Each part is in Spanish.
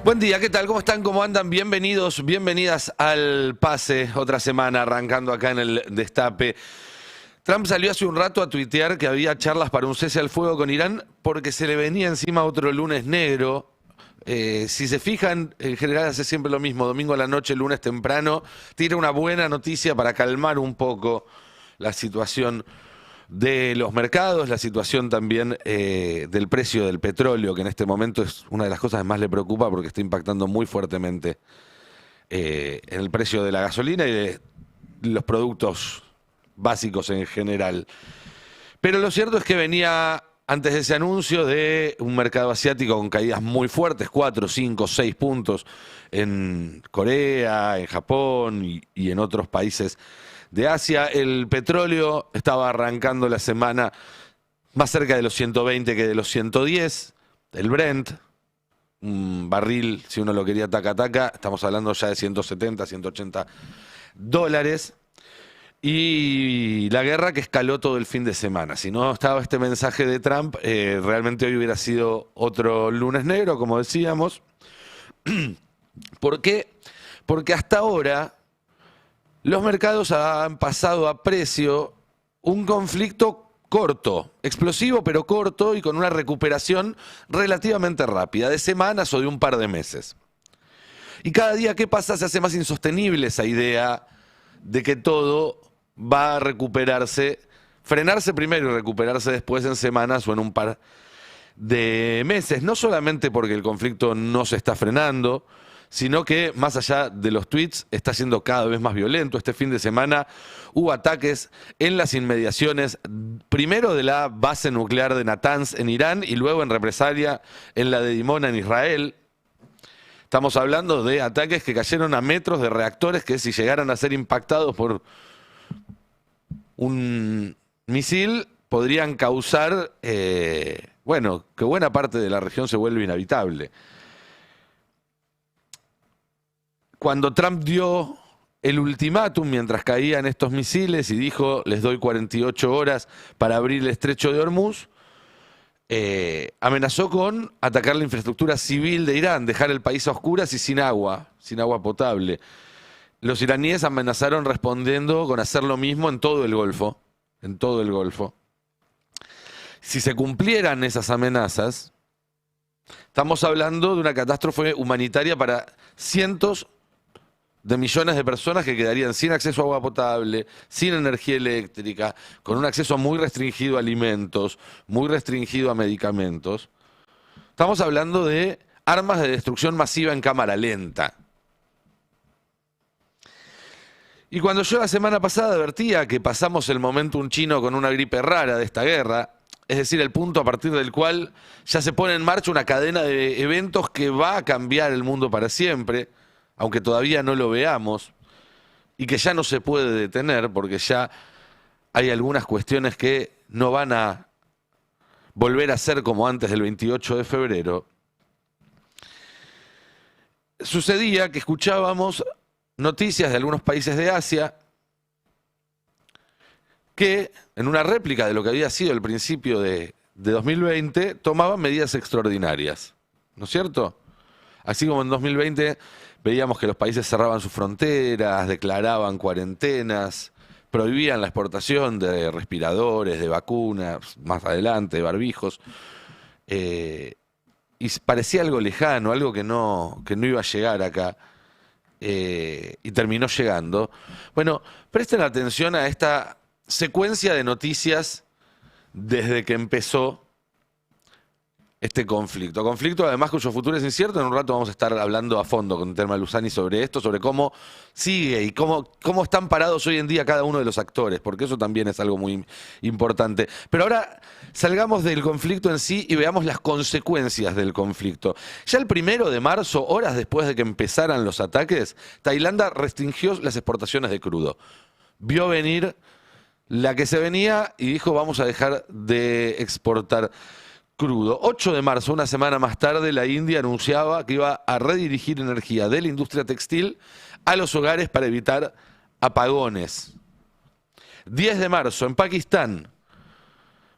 Buen día, ¿qué tal? ¿Cómo están? ¿Cómo andan? Bienvenidos, bienvenidas al Pase, otra semana arrancando acá en el Destape. Trump salió hace un rato a tuitear que había charlas para un cese al fuego con Irán porque se le venía encima otro lunes negro. Si se fijan, en general hace siempre lo mismo, domingo a la noche, lunes temprano, tira una buena noticia para calmar un poco la situación de los mercados, la situación también del precio del petróleo, que en este momento es una de las cosas que más le preocupa porque está impactando muy fuertemente en el precio de la gasolina y de los productos básicos en general. Pero lo cierto es que venía antes de ese anuncio de un mercado asiático con caídas muy fuertes, 4, 5, 6 puntos en Corea, en Japón y en otros países de Asia. El petróleo estaba arrancando la semana más cerca de los 120 que de los 110. El Brent, un barril, si uno lo quería taca, estamos hablando ya de 170, 180 dólares. Y la guerra que escaló todo el fin de semana. Si no estaba este mensaje de Trump, realmente hoy hubiera sido otro lunes negro, como decíamos. ¿Por qué? Porque hasta ahora los mercados han pasado a precio un conflicto corto, explosivo pero corto y con una recuperación relativamente rápida, de semanas o de un par de meses. Y cada día que pasa se hace más insostenible esa idea de que todo va a recuperarse, frenarse primero y recuperarse después en semanas o en un par de meses. No solamente porque el conflicto no se está frenando, sino que más allá de los tweets está siendo cada vez más violento. Este fin de semana hubo ataques en las inmediaciones, primero de la base nuclear de Natanz en Irán y luego en represalia en la de Dimona en Israel. Estamos hablando de ataques que cayeron a metros de reactores que si llegaran a ser impactados por un misil podrían causar, que buena parte de la región se vuelva inhabitable. Cuando Trump dio el ultimátum mientras caían estos misiles y dijo, les doy 48 horas para abrir el estrecho de Hormuz, amenazó con atacar la infraestructura civil de Irán, dejar el país a oscuras y sin agua potable. Los iraníes amenazaron respondiendo con hacer lo mismo en todo el Golfo, Si se cumplieran esas amenazas, estamos hablando de una catástrofe humanitaria para cientos de millones de personas que quedarían sin acceso a agua potable, sin energía eléctrica, con un acceso muy restringido a alimentos, muy restringido a medicamentos. Estamos hablando de armas de destrucción masiva en cámara lenta. Y cuando yo la semana pasada advertía que pasamos el momentum chino con una gripe rara de esta guerra, es decir, el punto a partir del cual ya se pone en marcha una cadena de eventos que va a cambiar el mundo para siempre, aunque todavía no lo veamos, y que ya no se puede detener porque ya hay algunas cuestiones que no van a volver a ser como antes del 28 de febrero, sucedía que escuchábamos noticias de algunos países de Asia que, en una réplica de lo que había sido el principio de 2020, tomaban medidas extraordinarias, ¿no es cierto? Así como en 2020 veíamos que los países cerraban sus fronteras, declaraban cuarentenas, prohibían la exportación de respiradores, de vacunas, más adelante, de barbijos, y parecía algo lejano, algo que no iba a llegar acá. Y terminó llegando. Bueno, presten atención a esta secuencia de noticias desde que empezó este conflicto. Conflicto además cuyo futuro es incierto. En un rato vamos a estar hablando a fondo con Telma Luzani sobre esto, sobre cómo sigue y cómo están parados hoy en día cada uno de los actores, porque eso también es algo muy importante. Pero ahora salgamos del conflicto en sí y veamos las consecuencias del conflicto. Ya el 1 de marzo, horas después de que empezaran los ataques, Tailandia restringió las exportaciones de crudo. Vio venir la que se venía y dijo vamos a dejar de exportar crudo. 8 de marzo, una semana más tarde, la India anunciaba que iba a redirigir energía de la industria textil a los hogares para evitar apagones. 10 de marzo, en Pakistán,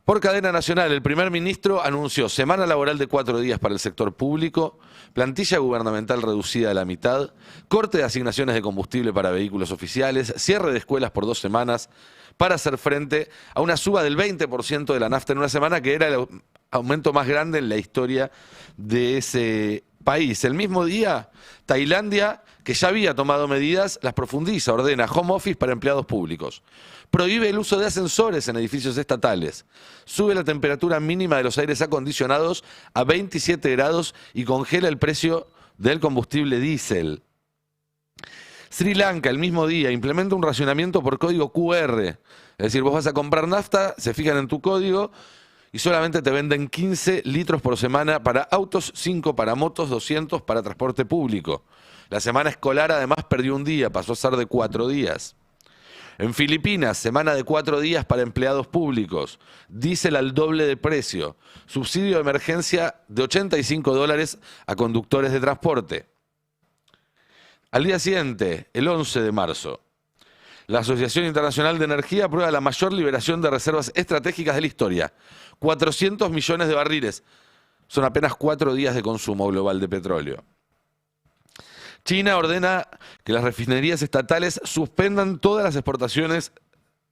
Por cadena nacional, el primer ministro anunció semana laboral de 4 días para el sector público, plantilla gubernamental reducida a la mitad, corte de asignaciones de combustible para vehículos oficiales, cierre de escuelas por 2 semanas para hacer frente a una suba del 20% de la nafta en una semana, que era el aumento más grande en la historia de ese país. El mismo día, Tailandia, que ya había tomado medidas, las profundiza, ordena home office para empleados públicos. Prohíbe el uso de ascensores en edificios estatales. Sube la temperatura mínima de los aires acondicionados a 27 grados y congela el precio del combustible diésel. Sri Lanka, el mismo día, implementa un racionamiento por código QR. Es decir, vos vas a comprar nafta, se fijan en tu código y solamente te venden 15 litros por semana para autos, 5 para motos, 200 para transporte público. La semana escolar además perdió un día, pasó a ser de 4 días. En Filipinas, semana de 4 días para empleados públicos. Diésel al doble de precio. Subsidio de emergencia de $85 a conductores de transporte. Al día siguiente, el 11 de marzo, la Asociación Internacional de Energía aprueba la mayor liberación de reservas estratégicas de la historia. 400 millones de barriles. Son apenas 4 días de consumo global de petróleo. China ordena que las refinerías estatales suspendan todas las exportaciones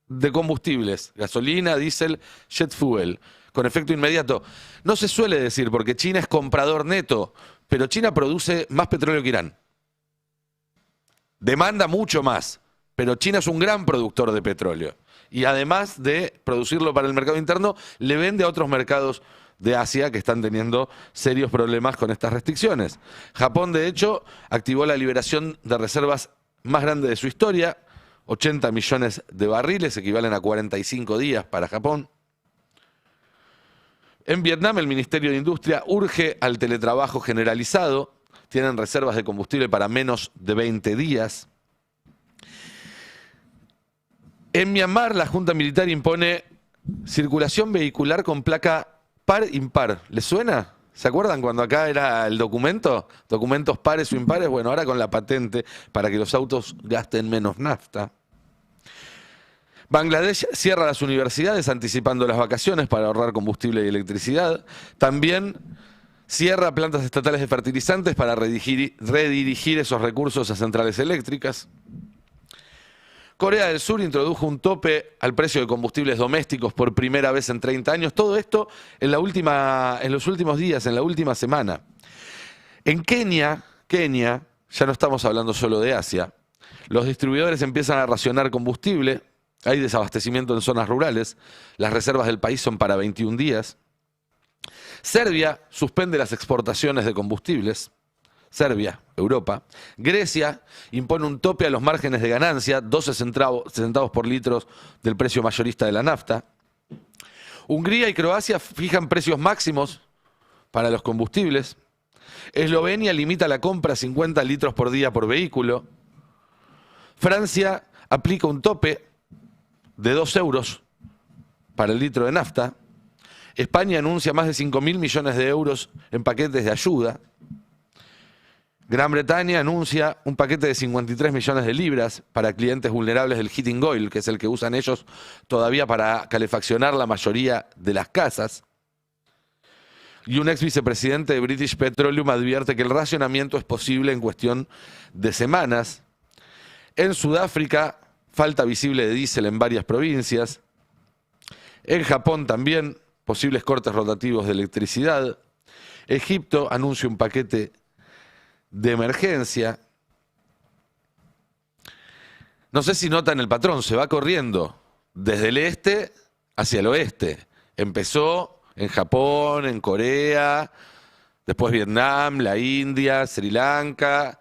de combustibles, gasolina, diésel, jet fuel, con efecto inmediato. No se suele decir porque China es comprador neto, pero China produce más petróleo que Irán. Demanda mucho más, pero China es un gran productor de petróleo. Y además de producirlo para el mercado interno, le vende a otros mercados de Asia que están teniendo serios problemas con estas restricciones. Japón, de hecho, activó la liberación de reservas más grande de su historia, 80 millones de barriles, equivalen a 45 días para Japón. En Vietnam, el Ministerio de Industria urge al teletrabajo generalizado, tienen reservas de combustible para menos de 20 días. En Myanmar, la Junta Militar impone circulación vehicular con placa par-impar. ¿Les suena? ¿Se acuerdan cuando acá era el documento? Documentos pares o impares. Bueno, ahora con la patente para que los autos gasten menos nafta. Bangladesh cierra las universidades anticipando las vacaciones para ahorrar combustible y electricidad. También cierra plantas estatales de fertilizantes para redirigir esos recursos a centrales eléctricas. Corea del Sur introdujo un tope al precio de combustibles domésticos por primera vez en 30 años. Todo esto en los últimos días, en la última semana. En Kenia, ya no estamos hablando solo de Asia, los distribuidores empiezan a racionar combustible, hay desabastecimiento en zonas rurales, las reservas del país son para 21 días. Serbia suspende las exportaciones de combustibles. Serbia, Europa. Grecia impone un tope a los márgenes de ganancia, 12 centavos por litro del precio mayorista de la nafta. Hungría y Croacia fijan precios máximos para los combustibles. Eslovenia limita la compra a 50 litros por día por vehículo. Francia aplica un tope de 2 euros para el litro de nafta. España anuncia más de 5.000 millones de euros en paquetes de ayuda. Gran Bretaña anuncia un paquete de 53 millones de libras para clientes vulnerables del heating oil, que es el que usan ellos todavía para calefaccionar la mayoría de las casas. Y un ex vicepresidente de British Petroleum advierte que el racionamiento es posible en cuestión de semanas. En Sudáfrica, falta visible de diésel en varias provincias. En Japón también, posibles cortes rotativos de electricidad. Egipto anuncia un paquete de emergencia. No sé si notan el patrón, se va corriendo desde el este hacia el oeste. Empezó en Japón, en Corea, después Vietnam, la India, Sri Lanka,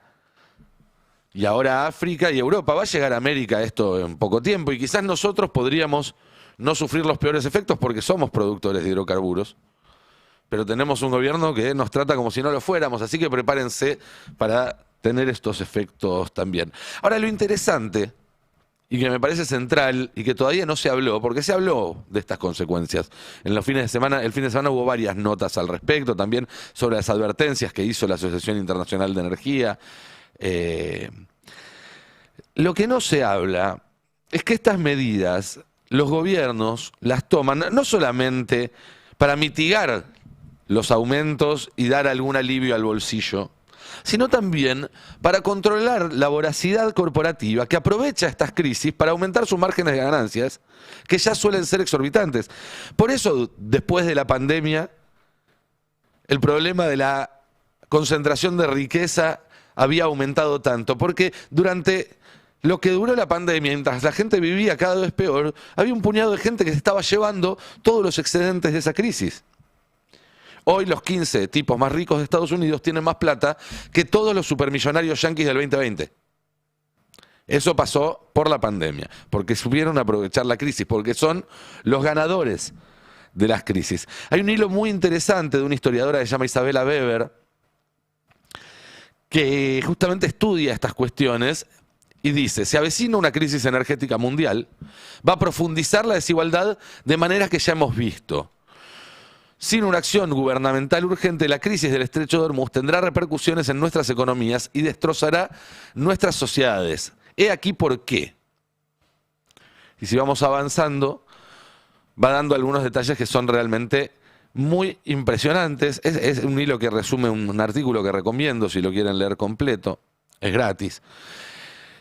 y ahora África y Europa. Va a llegar a América esto en poco tiempo y quizás nosotros podríamos no sufrir los peores efectos porque somos productores de hidrocarburos. Pero tenemos un gobierno que nos trata como si no lo fuéramos, así que prepárense para tener estos efectos también. Ahora, lo interesante, y que me parece central, y que todavía no se habló, porque se habló de estas consecuencias. En los fines de semana, el fin de semana hubo varias notas al respecto, también sobre las advertencias que hizo la Asociación Internacional de Energía. Lo que no se habla es que estas medidas los gobiernos las toman no solamente para mitigar los aumentos y dar algún alivio al bolsillo, sino también para controlar la voracidad corporativa que aprovecha estas crisis para aumentar sus márgenes de ganancias, que ya suelen ser exorbitantes. Por eso, después de la pandemia, el problema de la concentración de riqueza había aumentado tanto, porque durante lo que duró la pandemia, mientras la gente vivía cada vez peor, había un puñado de gente que se estaba llevando todos los excedentes de esa crisis. Hoy los 15 tipos más ricos de Estados Unidos tienen más plata que todos los supermillonarios yanquis del 2020. Eso pasó por la pandemia, porque supieron aprovechar la crisis, porque son los ganadores de las crisis. Hay un hilo muy interesante de una historiadora que se llama Isabella Weber, que justamente estudia estas cuestiones y dice: se avecina una crisis energética mundial, va a profundizar la desigualdad de maneras que ya hemos visto. Sin una acción gubernamental urgente, la crisis del Estrecho de Hormuz tendrá repercusiones en nuestras economías y destrozará nuestras sociedades. He aquí por qué. Y si vamos avanzando, va dando algunos detalles que son realmente muy impresionantes. Es un hilo que resume un artículo que recomiendo si lo quieren leer completo. Es gratis.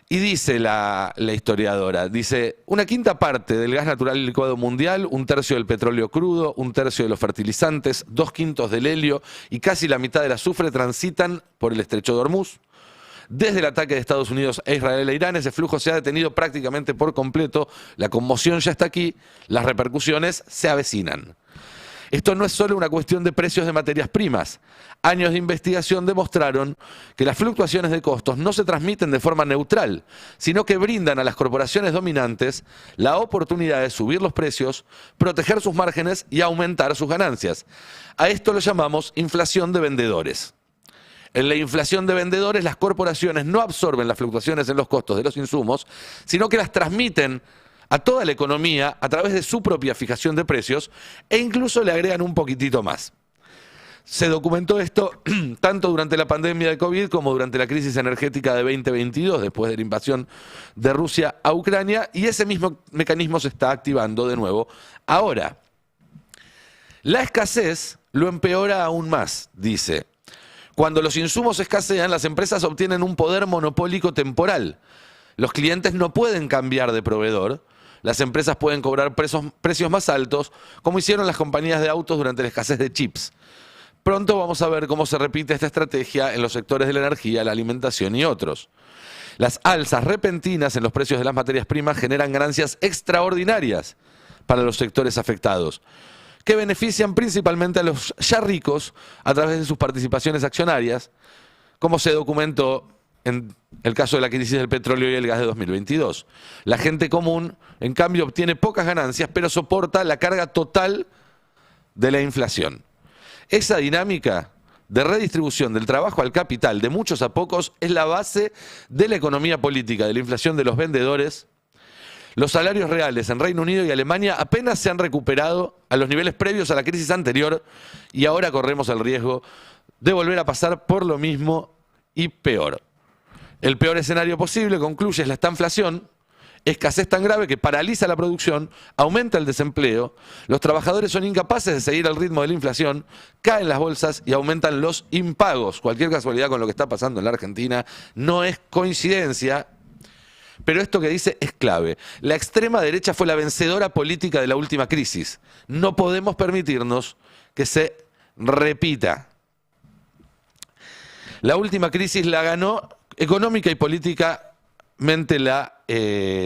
Y dice la historiadora, dice: una quinta parte del gas natural licuado mundial, un tercio del petróleo crudo, un tercio de los fertilizantes, 2/5 del helio y casi la mitad del azufre transitan por el Estrecho de Hormuz. Desde el ataque de Estados Unidos a Israel e Irán, ese flujo se ha detenido prácticamente por completo. La conmoción ya está aquí, las repercusiones se avecinan. Esto no es solo una cuestión de precios de materias primas. Años de investigación demostraron que las fluctuaciones de costos no se transmiten de forma neutral, sino que brindan a las corporaciones dominantes la oportunidad de subir los precios, proteger sus márgenes y aumentar sus ganancias. A esto lo llamamos inflación de vendedores. En la inflación de vendedores, las corporaciones no absorben las fluctuaciones en los costos de los insumos, sino que las transmiten a toda la economía a través de su propia fijación de precios e incluso le agregan un poquitito más. Se documentó esto tanto durante la pandemia de COVID como durante la crisis energética de 2022, después de la invasión de Rusia a Ucrania, y ese mismo mecanismo se está activando de nuevo ahora. La escasez lo empeora aún más, dice. Cuando los insumos escasean, las empresas obtienen un poder monopólico temporal. Los clientes no pueden cambiar de proveedor. Las empresas pueden cobrar precios más altos, como hicieron las compañías de autos durante la escasez de chips. Pronto vamos a ver cómo se repite esta estrategia en los sectores de la energía, la alimentación y otros. Las alzas repentinas en los precios de las materias primas generan ganancias extraordinarias para los sectores afectados, que benefician principalmente a los ya ricos a través de sus participaciones accionarias, como se documentó en el caso de la crisis del petróleo y el gas de 2022. La gente común, en cambio, obtiene pocas ganancias, pero soporta la carga total de la inflación. Esa dinámica de redistribución del trabajo al capital de muchos a pocos es la base de la economía política, de la inflación de los vendedores. Los salarios reales en Reino Unido y Alemania apenas se han recuperado a los niveles previos a la crisis anterior y ahora corremos el riesgo de volver a pasar por lo mismo y peor. El peor escenario posible, concluye, es la estanflación, escasez tan grave que paraliza la producción, aumenta el desempleo, los trabajadores son incapaces de seguir al ritmo de la inflación, caen las bolsas y aumentan los impagos. Cualquier casualidad con lo que está pasando en la Argentina no es coincidencia, pero esto que dice es clave. La extrema derecha fue la vencedora política de la última crisis. No podemos permitirnos que se repita. La última crisis la ganó económica y políticamente la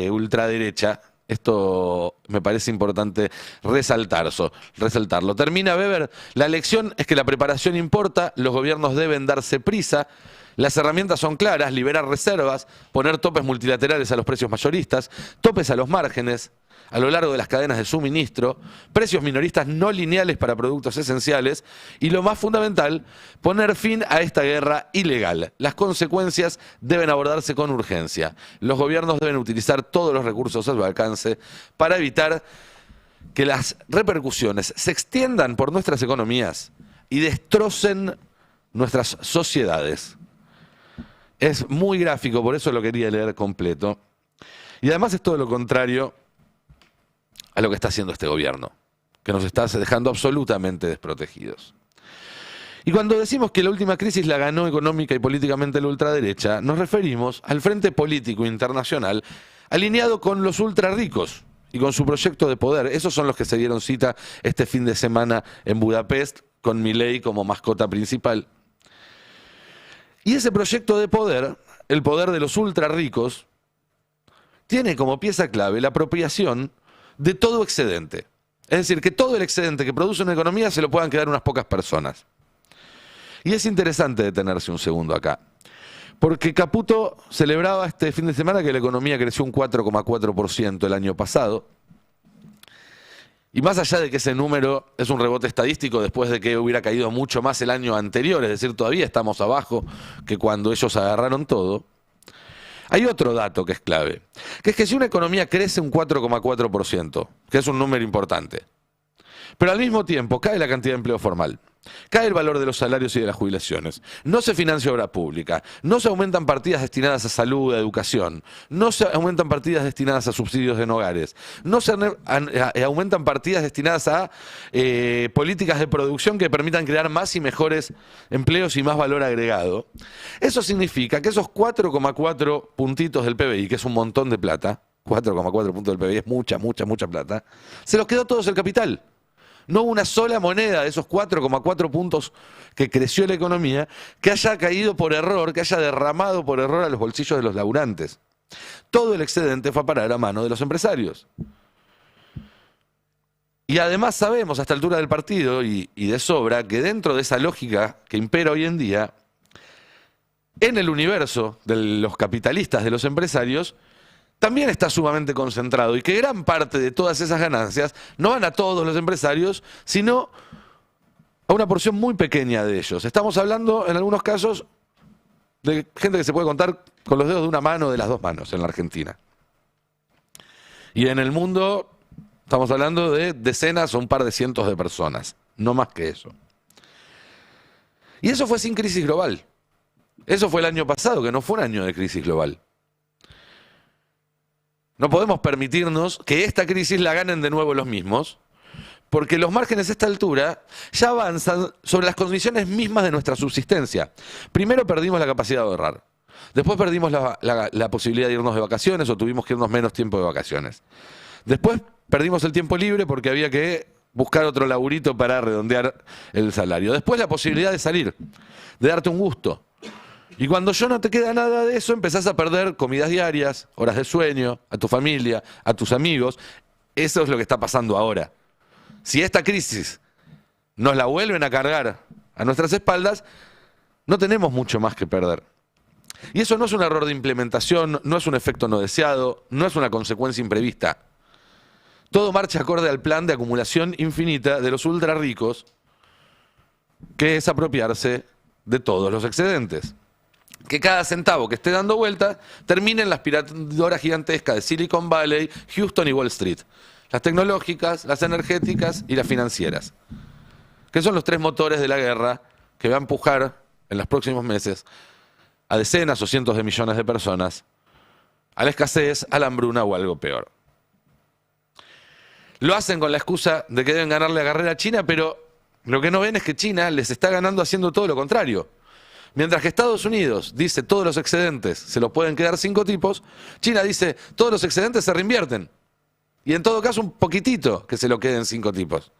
ultraderecha. Esto me parece importante resaltarlo. Termina Weber: la lección es que la preparación importa, los gobiernos deben darse prisa, las herramientas son claras: liberar reservas, poner topes multilaterales a los precios mayoristas, topes a los márgenes a lo largo de las cadenas de suministro, precios minoristas no lineales para productos esenciales y, lo más fundamental, poner fin a esta guerra ilegal. Las consecuencias deben abordarse con urgencia. Los gobiernos deben utilizar todos los recursos a su alcance para evitar que las repercusiones se extiendan por nuestras economías y destrocen nuestras sociedades. Es muy gráfico, por eso lo quería leer completo. Y además es todo lo contrario a lo que está haciendo este gobierno, que nos está dejando absolutamente desprotegidos. Y cuando decimos que la última crisis la ganó económica y políticamente la ultraderecha, nos referimos al frente político internacional alineado con los ultrarricos y con su proyecto de poder. Esos son los que se dieron cita este fin de semana en Budapest, con Milei como mascota principal. Y ese proyecto de poder, el poder de los ultrarricos, tiene como pieza clave la apropiación de todo excedente. Es decir, que todo el excedente que produce una economía se lo puedan quedar unas pocas personas. Y es interesante detenerse un segundo acá, porque Caputo celebraba este fin de semana que la economía creció un 4,4% el año pasado. Y más allá de que ese número es un rebote estadístico después de que hubiera caído mucho más el año anterior, es decir, todavía estamos abajo que cuando ellos agarraron todo, hay otro dato que es clave, que es que si una economía crece un 4,4%, que es un número importante, pero al mismo tiempo cae la cantidad de empleo formal, cae el valor de los salarios y de las jubilaciones, no se financia obra pública, no se aumentan partidas destinadas a salud, a educación, no se aumentan partidas destinadas a subsidios en hogares, no se aumentan partidas destinadas a políticas de producción que permitan crear más y mejores empleos y más valor agregado. Eso significa que esos 4,4 puntitos del PBI, que es un montón de plata, 4,4 puntos del PBI es mucha, mucha, mucha plata, se los quedó todos el capital. No hubo una sola moneda de esos 4,4 puntos que creció la economía que haya caído por error, que haya derramado por error a los bolsillos de los laburantes. Todo el excedente fue a parar a mano de los empresarios. Y además sabemos a esta altura del partido y de sobra que dentro de esa lógica que impera hoy en día, en el universo de los capitalistas, de los empresarios, también está sumamente concentrado y que gran parte de todas esas ganancias no van a todos los empresarios, sino a una porción muy pequeña de ellos. Estamos hablando, en algunos casos, de gente que se puede contar con los dedos de una mano o de las dos manos en la Argentina. Y en el mundo estamos hablando de decenas o un par de cientos de personas, no más que eso. Y eso fue sin crisis global. Eso fue el año pasado, que no fue un año de crisis global. No podemos permitirnos que esta crisis la ganen de nuevo los mismos, porque los márgenes a esta altura ya avanzan sobre las condiciones mismas de nuestra subsistencia. Primero perdimos la capacidad de ahorrar, después perdimos la posibilidad de irnos de vacaciones o tuvimos que irnos menos tiempo de vacaciones. Después perdimos el tiempo libre porque había que buscar otro laburito para redondear el salario. Después la posibilidad de salir, de darte un gusto. Y cuando ya no te queda nada de eso, empezás a perder comidas diarias, horas de sueño, a tu familia, a tus amigos. Eso es lo que está pasando ahora. Si esta crisis nos la vuelven a cargar a nuestras espaldas, no tenemos mucho más que perder. Y eso no es un error de implementación, no es un efecto no deseado, no es una consecuencia imprevista. Todo marcha acorde al plan de acumulación infinita de los ultra ricos, que es apropiarse de todos los excedentes. Que cada centavo que esté dando vuelta termine en la aspiradora gigantesca de Silicon Valley, Houston y Wall Street. Las tecnológicas, las energéticas y las financieras. Que son los tres motores de la guerra que va a empujar en los próximos meses a decenas o cientos de millones de personas a la escasez, a la hambruna o algo peor. Lo hacen con la excusa de que deben ganarle la carrera a China, pero lo que no ven es que China les está ganando haciendo todo lo contrario. Mientras que Estados Unidos dice todos los excedentes se los pueden quedar 5 tipos, China dice todos los excedentes se reinvierten. Y en todo caso un poquitito que se lo queden 5 tipos.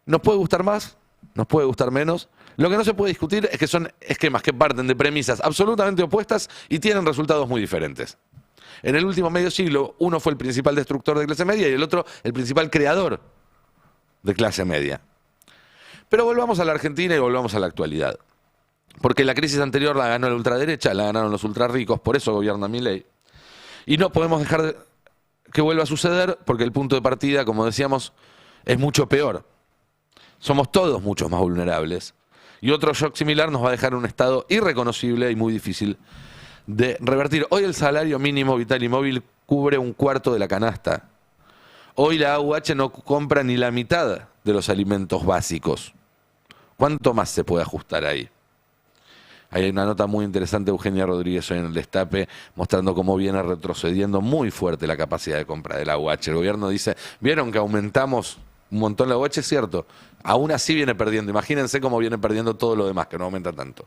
Nos puede gustar más, nos puede gustar menos. Lo que no se puede discutir es que son esquemas que parten de premisas absolutamente opuestas y tienen resultados muy diferentes. En el último medio siglo, uno fue el principal destructor de clase media y el otro el principal creador de clase media. Pero volvamos a la Argentina y volvamos a la actualidad. Porque la crisis anterior la ganó la ultraderecha, la ganaron los ultrarricos, por eso gobierna Milei. Y no podemos dejar que vuelva a suceder porque el punto de partida, como decíamos, es mucho peor. Somos todos mucho más vulnerables. Y otro shock similar nos va a dejar en un estado irreconocible y muy difícil de revertir. Hoy el salario mínimo vital y móvil cubre un cuarto de la canasta. Hoy la AUH no compra ni la mitad de los alimentos básicos. ¿Cuánto más se puede ajustar ahí? Hay una nota muy interesante de Eugenia Rodríguez hoy en el Destape mostrando cómo viene retrocediendo muy fuerte la capacidad de compra de la UH. El gobierno dice, ¿vieron que aumentamos un montón la UH? Es cierto, aún así viene perdiendo. Imagínense cómo viene perdiendo todo lo demás, que no aumenta tanto.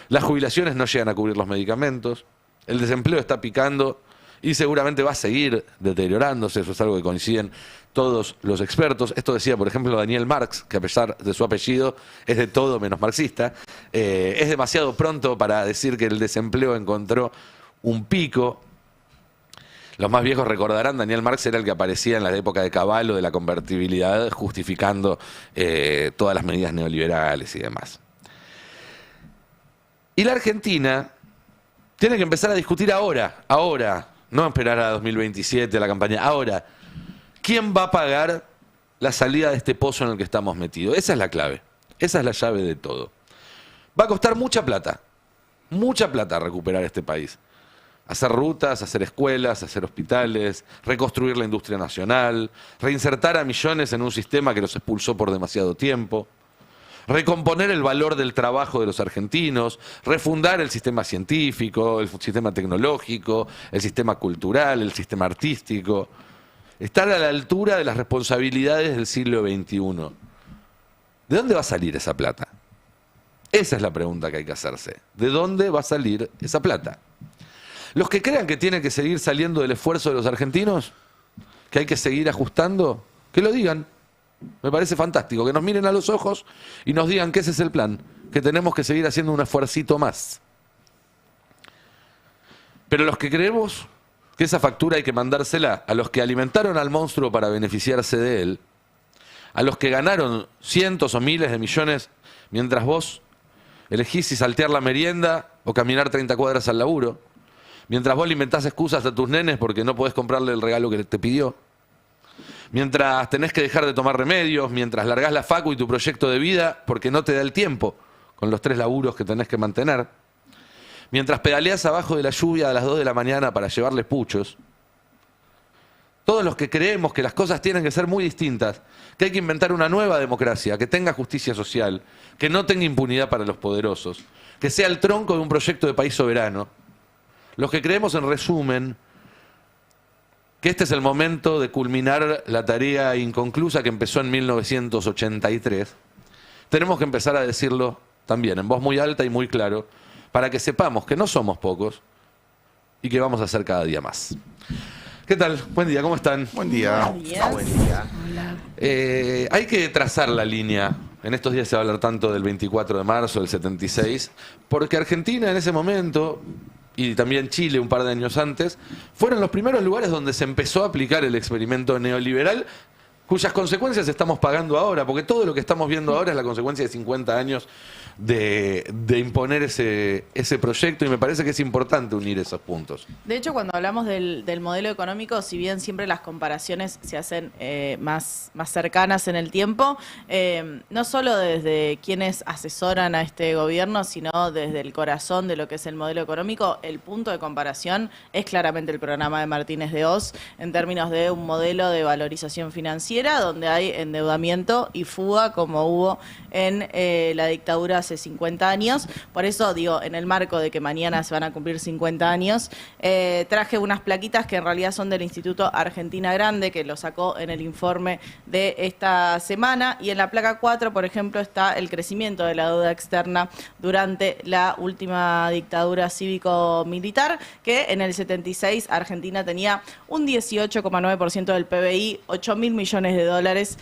Las jubilaciones no llegan a cubrir los medicamentos, el desempleo está picando y seguramente va a seguir deteriorándose, eso es algo que coinciden todos los expertos. Esto decía, por ejemplo, Daniel Marx, que a pesar de su apellido es de todo menos marxista. Es demasiado pronto para decir que el desempleo encontró un pico. Los más viejos recordarán, Daniel Marx era el que aparecía en la época de Cavallo de la convertibilidad, justificando todas las medidas neoliberales y demás. Y la Argentina tiene que empezar a discutir ahora, no esperar a 2027, a la campaña, ahora. ¿Quién va a pagar la salida de este pozo en el que estamos metidos? Esa es la clave, esa es la llave de todo. Va a costar mucha plata recuperar este país. Hacer rutas, hacer escuelas, hacer hospitales, reconstruir la industria nacional, reinsertar a millones en un sistema que los expulsó por demasiado tiempo, recomponer el valor del trabajo de los argentinos, refundar el sistema científico, el sistema tecnológico, el sistema cultural, el sistema artístico. Estar a la altura de las responsabilidades del siglo XXI. ¿De dónde va a salir esa plata? Esa es la pregunta que hay que hacerse. ¿De dónde va a salir esa plata? Los que crean que tiene que seguir saliendo del esfuerzo de los argentinos, que hay que seguir ajustando, que lo digan. Me parece fantástico, que nos miren a los ojos y nos digan que ese es el plan, que tenemos que seguir haciendo un esfuercito más. Pero los que creemos que esa factura hay que mandársela a los que alimentaron al monstruo para beneficiarse de él, a los que ganaron cientos o miles de millones mientras vos elegís si saltear la merienda o caminar 30 cuadras al laburo, mientras vos le inventás excusas a tus nenes porque no podés comprarle el regalo que te pidió, mientras tenés que dejar de tomar remedios, mientras largás la facu y tu proyecto de vida porque no te da el tiempo con los 3 laburos que tenés que mantener, mientras pedaleás abajo de la lluvia a las 2 de la mañana para llevarles puchos. Todos los que creemos que las cosas tienen que ser muy distintas, que hay que inventar una nueva democracia, que tenga justicia social, que no tenga impunidad para los poderosos, que sea el tronco de un proyecto de país soberano. Los que creemos, en resumen, que este es el momento de culminar la tarea inconclusa que empezó en 1983, tenemos que empezar a decirlo también en voz muy alta y muy claro, para que sepamos que no somos pocos y que vamos a ser cada día más. ¿Qué tal? Buen día, ¿cómo están? Buen día. Buenos días. Buen día. Hay que trazar la línea. En estos días se va a hablar tanto del 24 de marzo, del 76, porque Argentina en ese momento, y también Chile un par de años antes, fueron los primeros lugares donde se empezó a aplicar el experimento neoliberal, cuyas consecuencias estamos pagando ahora, porque todo lo que estamos viendo ahora es la consecuencia de 50 años de imponer ese proyecto, y me parece que es importante unir esos puntos. De hecho, cuando hablamos del modelo económico, si bien siempre las comparaciones se hacen más cercanas en el tiempo, no solo desde quienes asesoran a este gobierno, sino desde el corazón de lo que es el modelo económico, el punto de comparación es claramente el programa de Martínez de Hoz, en términos de un modelo de valorización financiera, donde hay endeudamiento y fuga, como hubo en la dictadura hace 50 años. Por eso, digo, en el marco de que mañana se van a cumplir 50 años, traje unas plaquitas que en realidad son del Instituto Argentina Grande, que lo sacó en el informe de esta semana, y en la placa 4, por ejemplo, está el crecimiento de la deuda externa durante la última dictadura cívico-militar, que en el 76 Argentina tenía un 18,9% del PBI, 8.000 millones de dólares.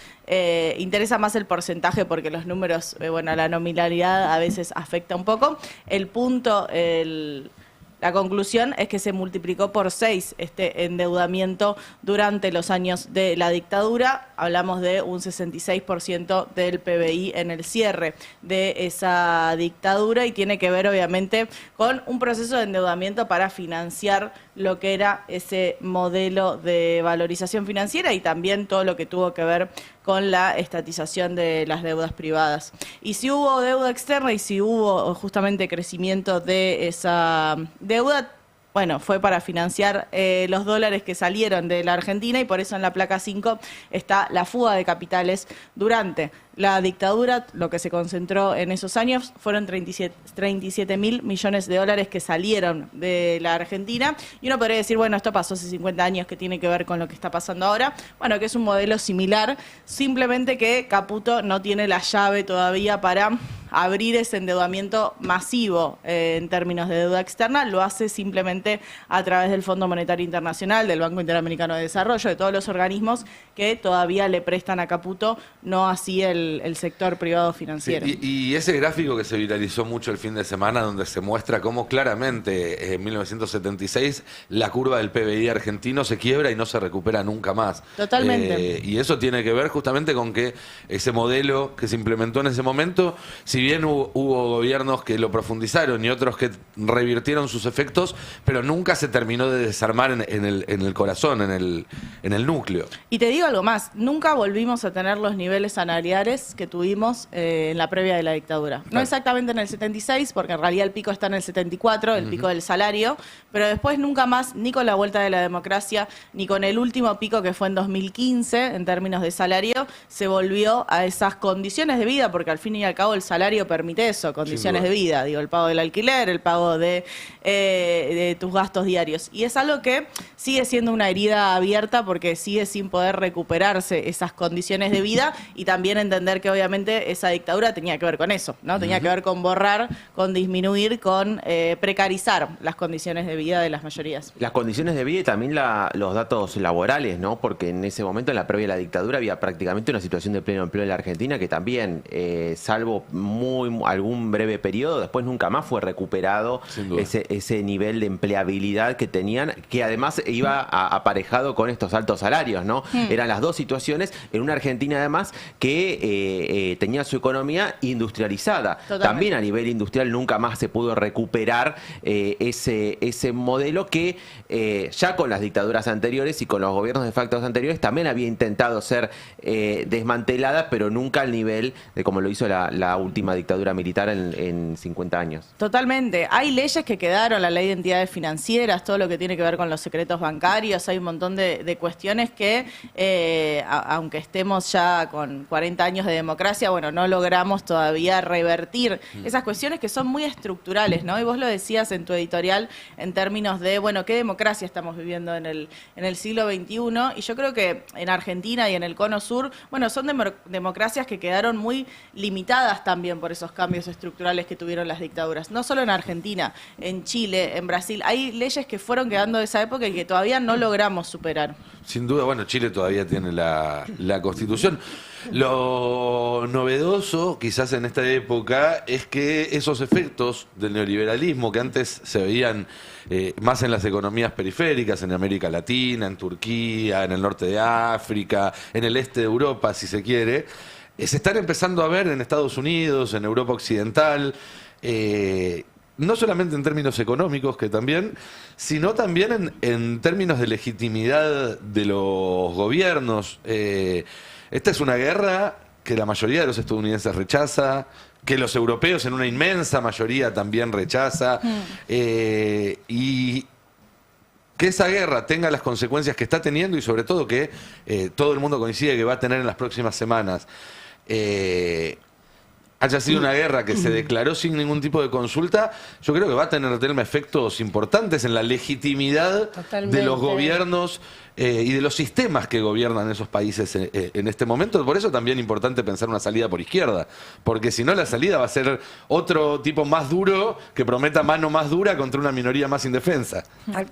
Interesa más el porcentaje porque los números, bueno, la nominalidad a veces afecta un poco. El punto, la conclusión es que se multiplicó por 6 este endeudamiento durante los años de la dictadura. Hablamos de un 66% del PBI en el cierre de esa dictadura, y tiene que ver obviamente con un proceso de endeudamiento para financiar lo que era ese modelo de valorización financiera, y también todo lo que tuvo que ver con la estatización de las deudas privadas. Y si hubo deuda externa y si hubo justamente crecimiento de esa deuda, bueno, fue para financiar los dólares que salieron de la Argentina, y por eso en la placa 5 está la fuga de capitales durante La dictadura, lo que se concentró en esos años, fueron 37.000 millones de dólares que salieron de la Argentina. Y uno podría decir, bueno, esto pasó hace 50 años, ¿qué tiene que ver con lo que está pasando ahora? Bueno, que es un modelo similar, simplemente que Caputo no tiene la llave todavía para abrir ese endeudamiento masivo en términos de deuda externa. Lo hace simplemente a través del Fondo Monetario Internacional, del Banco Interamericano de Desarrollo, de todos los organismos que todavía le prestan a Caputo, no así el sector privado financiero. Sí, y ese gráfico que se viralizó mucho el fin de semana, donde se muestra cómo claramente en 1976 la curva del PBI argentino se quiebra y no se recupera nunca más. Totalmente. Y eso tiene que ver justamente con que ese modelo que se implementó en ese momento, si bien hubo gobiernos que lo profundizaron y otros que revirtieron sus efectos, pero nunca se terminó de desarmar en el corazón, en el núcleo. Y te digo algo más, nunca volvimos a tener los niveles salariales que tuvimos en la previa de la dictadura. No exactamente en el 76, porque en realidad el pico está en el 74, el pico del salario, pero después nunca más, ni con la vuelta de la democracia, ni con el último pico que fue en 2015, en términos de salario, se volvió a esas condiciones de vida, porque al fin y al cabo el salario permite eso, condiciones de vida, digo, el pago del alquiler, el pago de tus gastos diarios. Y es algo que sigue siendo una herida abierta porque sigue sin poder recuperarse esas condiciones de vida y también entender que obviamente esa dictadura tenía que ver con eso, ¿no? Tenía que ver con borrar, con disminuir, con precarizar las condiciones de vida de las mayorías. Las condiciones de vida y también los datos laborales, ¿no? Porque en ese momento, en la previa de la dictadura, había prácticamente una situación de pleno empleo en la Argentina que también, salvo algún breve periodo, después nunca más fue recuperado ese nivel de empleabilidad que tenían, que además iba aparejado con estos altos salarios, ¿no? Eran las dos situaciones en una Argentina además que tenía su economía industrializada. Totalmente. También a nivel industrial nunca más se pudo recuperar ese modelo que ya con las dictaduras anteriores y con los gobiernos de facto anteriores también había intentado ser desmantelada, pero nunca al nivel de como lo hizo la última dictadura militar en 50 años. Totalmente. Hay leyes que quedaron, la ley de entidades financieras, todo lo que tiene que ver con los secretos bancarios, hay un montón de cuestiones que, aunque estemos ya con 40 años de democracia, bueno, no logramos todavía revertir esas cuestiones que son muy estructurales, ¿no? Y vos lo decías en tu editorial en términos de, bueno, ¿qué democracia estamos viviendo en el siglo XXI? Y yo creo que en Argentina y en el Cono Sur, bueno, son democracias que quedaron muy limitadas también por esos cambios estructurales que tuvieron las dictaduras. No solo en Argentina, en Chile, en Brasil. Hay leyes que fueron quedando de esa época y que todavía no logramos superar. Sin duda, bueno, Chile todavía tiene la Constitución. Lo novedoso, quizás en esta época, es que esos efectos del neoliberalismo que antes se veían más en las economías periféricas, en América Latina, en Turquía, en el norte de África, en el este de Europa, si se quiere, se están empezando a ver en Estados Unidos, en Europa Occidental, no solamente en términos económicos, que también, sino también en términos de legitimidad de los gobiernos. Esta es una guerra que la mayoría de los estadounidenses rechaza, que los europeos en una inmensa mayoría también rechaza, y que esa guerra tenga las consecuencias que está teniendo y sobre todo que todo el mundo coincide que va a tener en las próximas semanas, haya sido una guerra que se declaró sin ningún tipo de consulta, yo creo que va a tener efectos importantes en la legitimidad de los gobiernos y de los sistemas que gobiernan esos países en este momento. Por eso también es importante pensar una salida por izquierda, porque si no la salida va a ser otro tipo más duro que prometa mano más dura contra una minoría más indefensa.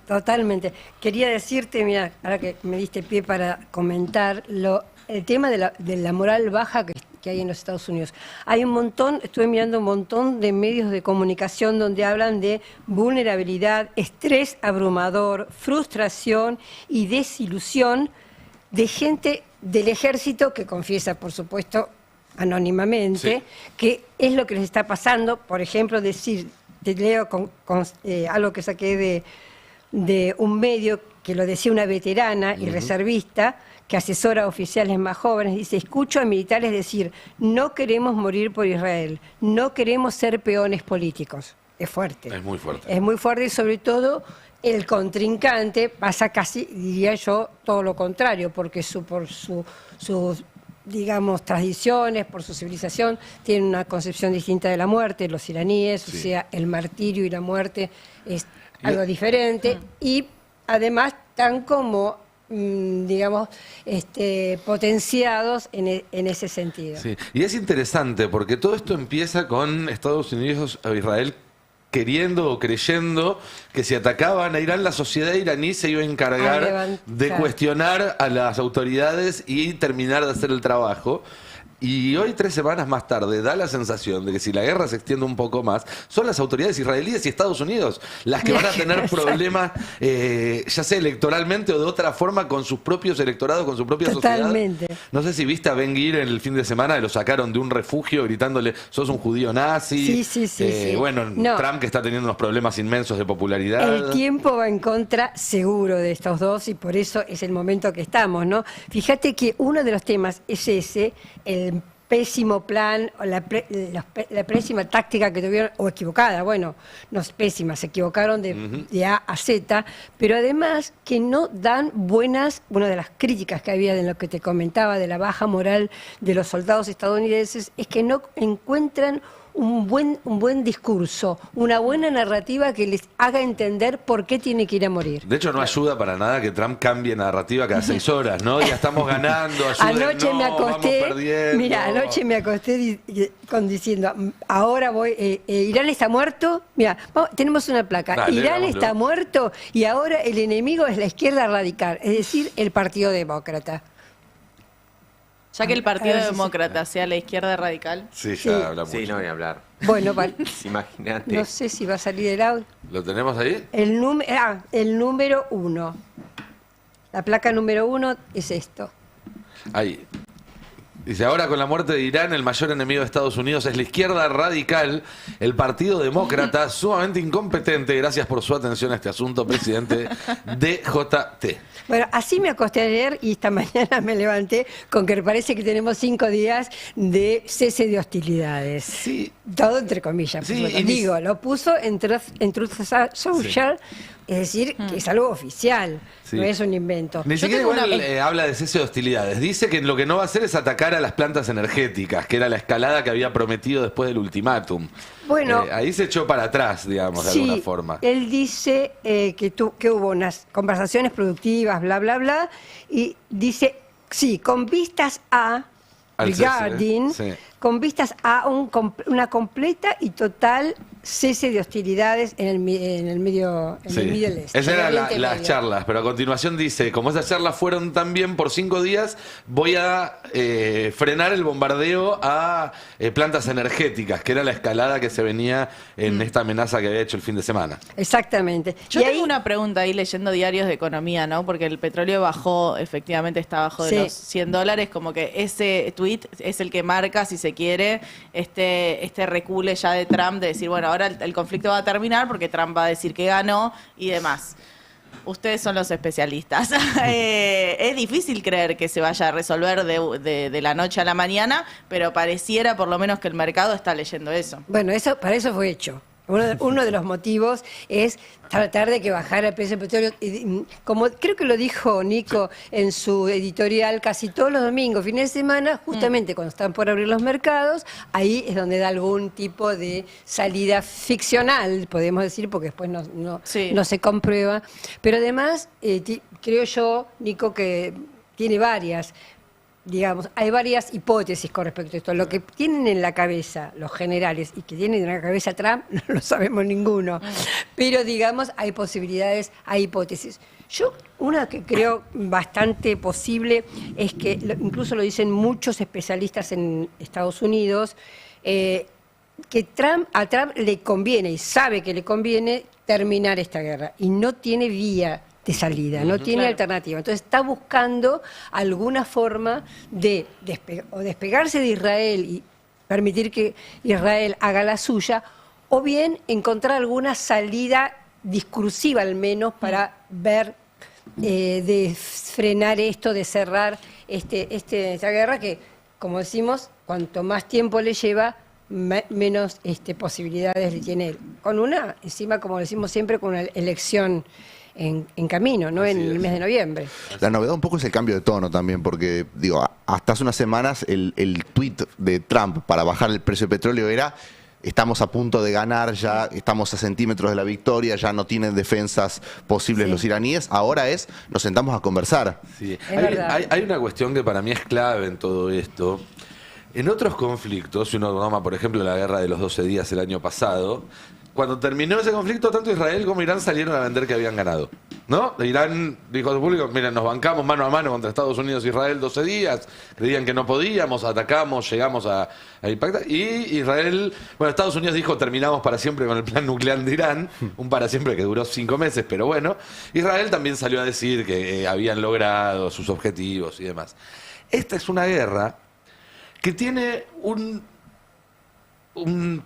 Totalmente. Quería decirte, mira, ahora que me diste pie para comentar el tema de la moral baja que hay en los Estados Unidos. Hay un montón, estuve mirando un montón de medios de comunicación donde hablan de vulnerabilidad, estrés abrumador, frustración y desilusión de gente del ejército que confiesa, por supuesto, anónimamente, que es lo que les está pasando. Por ejemplo, te leo algo que saqué de un medio que lo decía una veterana y reservista, que asesora a oficiales más jóvenes, dice: escucho a militares decir, no queremos morir por Israel, no queremos ser peones políticos. Es fuerte. Es muy fuerte. Es muy fuerte y sobre todo el contrincante pasa casi, diría yo, todo lo contrario, porque por su digamos, tradiciones, por su civilización, tienen una concepción distinta de la muerte, los iraníes, Sí. o sea, el martirio y la muerte es algo diferente, y además están como, digamos, potenciados en ese sentido. Sí. Y es interesante porque todo esto empieza con Estados Unidos o Israel queriendo o creyendo que si atacaban a Irán, la sociedad iraní se iba a encargar A levantar. de cuestionar a las autoridades y terminar de hacer el trabajo. Y hoy, 3 semanas más tarde, da la sensación de que si la guerra se extiende un poco más, son las autoridades israelíes y Estados Unidos las que van a tener problemas, ya sea electoralmente o de otra forma, con sus propios electorados, con su propia Totalmente. sociedad. No sé si viste a Ben Gvir en el fin de semana, lo sacaron de un refugio gritándole, sos un judío nazi. Sí. Bueno, No. Trump que está teniendo unos problemas inmensos de popularidad. El tiempo va en contra seguro de estos dos y por eso es el momento que estamos, ¿no? Fíjate que uno de los temas es ese, el pésimo plan o la pésima táctica que tuvieron, o equivocada, bueno, no es pésima, se equivocaron de A a Z, pero además que no dan una de las críticas que había de lo que te comentaba, de la baja moral de los soldados estadounidenses, es que no encuentran un buen discurso, una buena narrativa que les haga entender por qué tiene que ir a morir. De hecho, no ayuda para nada que Trump cambie narrativa cada 6 horas, ¿no? Ya estamos ganando, Anoche me acosté, vamos perdiendo. mira, anoche me acosté diciendo, ahora Irán está muerto, mira, tenemos una placa, Dale, Irán hagámoslo. está muerto y ahora el enemigo es la izquierda radical, es decir, el Partido Demócrata. Ya que el Partido A ver si Demócrata sea la izquierda radical. Sí, Sí. ya habla mucho. Sí, no voy a hablar. Bueno, vale. Imagínate. No sé si va a salir el audio. ¿Lo tenemos ahí? El número 1. La placa número 1 es esto. Ahí. Dice, ahora con la muerte de Irán, el mayor enemigo de Estados Unidos es la izquierda radical, el Partido Demócrata, sumamente incompetente. Gracias por su atención a este asunto, presidente DJT. Bueno, así me acosté ayer y esta mañana me levanté con que parece que tenemos 5 días de cese de hostilidades. Sí. Todo entre comillas. Sí, por supuesto. y ni- Digo, lo puso en Truth Social, es decir, que es algo oficial, Sí. no es un invento. Ni Yo siquiera tengo igual una- habla de cese de hostilidades. Dice que lo que no va a hacer es atacar a las plantas energéticas, que era la escalada que había prometido después del ultimátum. Bueno, Ahí se echó para atrás, digamos, de alguna forma. él dice que hubo unas conversaciones productivas, bla, bla, bla, y dice, sí, con vistas a, Al cese, regarding, sí. con vistas a una completa y total cese de hostilidades en el Middle East. Esas en eran Oriente las Medio. charlas, pero a continuación dice, como esas charlas fueron también por 5 días, voy a frenar el bombardeo a plantas energéticas, que era la escalada que se venía en esta amenaza que había hecho el fin de semana. Exactamente. Yo Y tengo ahí- una pregunta ahí leyendo diarios de economía, ¿no? Porque el petróleo bajó, efectivamente está abajo de Sí. los $100, como que ese tweet es el que marca, si se quiere, este recule ya de Trump de decir, bueno, ahora el conflicto va a terminar porque Trump va a decir que ganó y demás. Ustedes son los especialistas. Es difícil creer que se vaya a resolver de la noche a la mañana, pero pareciera por lo menos que el mercado está leyendo eso. Bueno, para eso fue hecho. Uno de los motivos es tratar de que bajara el precio del petróleo. Y, como creo que lo dijo Nico en su editorial, casi todos los domingos, fines de semana, justamente cuando están por abrir los mercados, ahí es donde da algún tipo de salida ficcional, podemos decir, porque después Sí. no se comprueba. Pero además, creo yo, Nico, que tiene varias. Digamos, hay varias hipótesis con respecto a esto. Lo que tienen en la cabeza los generales y que tienen en la cabeza Trump, no lo sabemos ninguno. Pero, digamos, hay posibilidades, hay hipótesis. Yo, una que creo bastante posible es que, incluso lo dicen muchos especialistas en Estados Unidos, que a Trump le conviene, y sabe que le conviene, terminar esta guerra. Y no tiene vía de salida, no tiene Claro. alternativa. Entonces está buscando alguna forma de despegarse de Israel y permitir que Israel haga la suya, o bien encontrar alguna salida discursiva al menos para ver, de frenar esto, de cerrar esta guerra que, como decimos, cuanto más tiempo le lleva, menos posibilidades le tiene él. Con encima, como decimos siempre, con una elección en camino, ¿no? Así En el es. mes de noviembre. La novedad un poco es el cambio de tono también, porque digo, hasta hace unas semanas el tuit de Trump para bajar el precio del petróleo era: estamos a punto de ganar, ya estamos a centímetros de la victoria, ya no tienen defensas posibles Sí. los iraníes. Ahora es: nos sentamos a conversar. Sí. Es verdad. Hay una cuestión que para mí es clave en todo esto. En otros conflictos, si uno toma, por ejemplo, la guerra de los 12 días el año pasado, cuando terminó ese conflicto, tanto Israel como Irán salieron a vender que habían ganado. ¿No? Irán dijo a su público: miren, nos bancamos mano a mano contra Estados Unidos e Israel 12 días, creían que no podíamos, atacamos, llegamos a impactar. Y Israel, bueno, Estados Unidos dijo: terminamos para siempre con el plan nuclear de Irán, un para siempre que duró 5 meses, pero bueno. Israel también salió a decir que habían logrado sus objetivos y demás. Esta es una guerra que tiene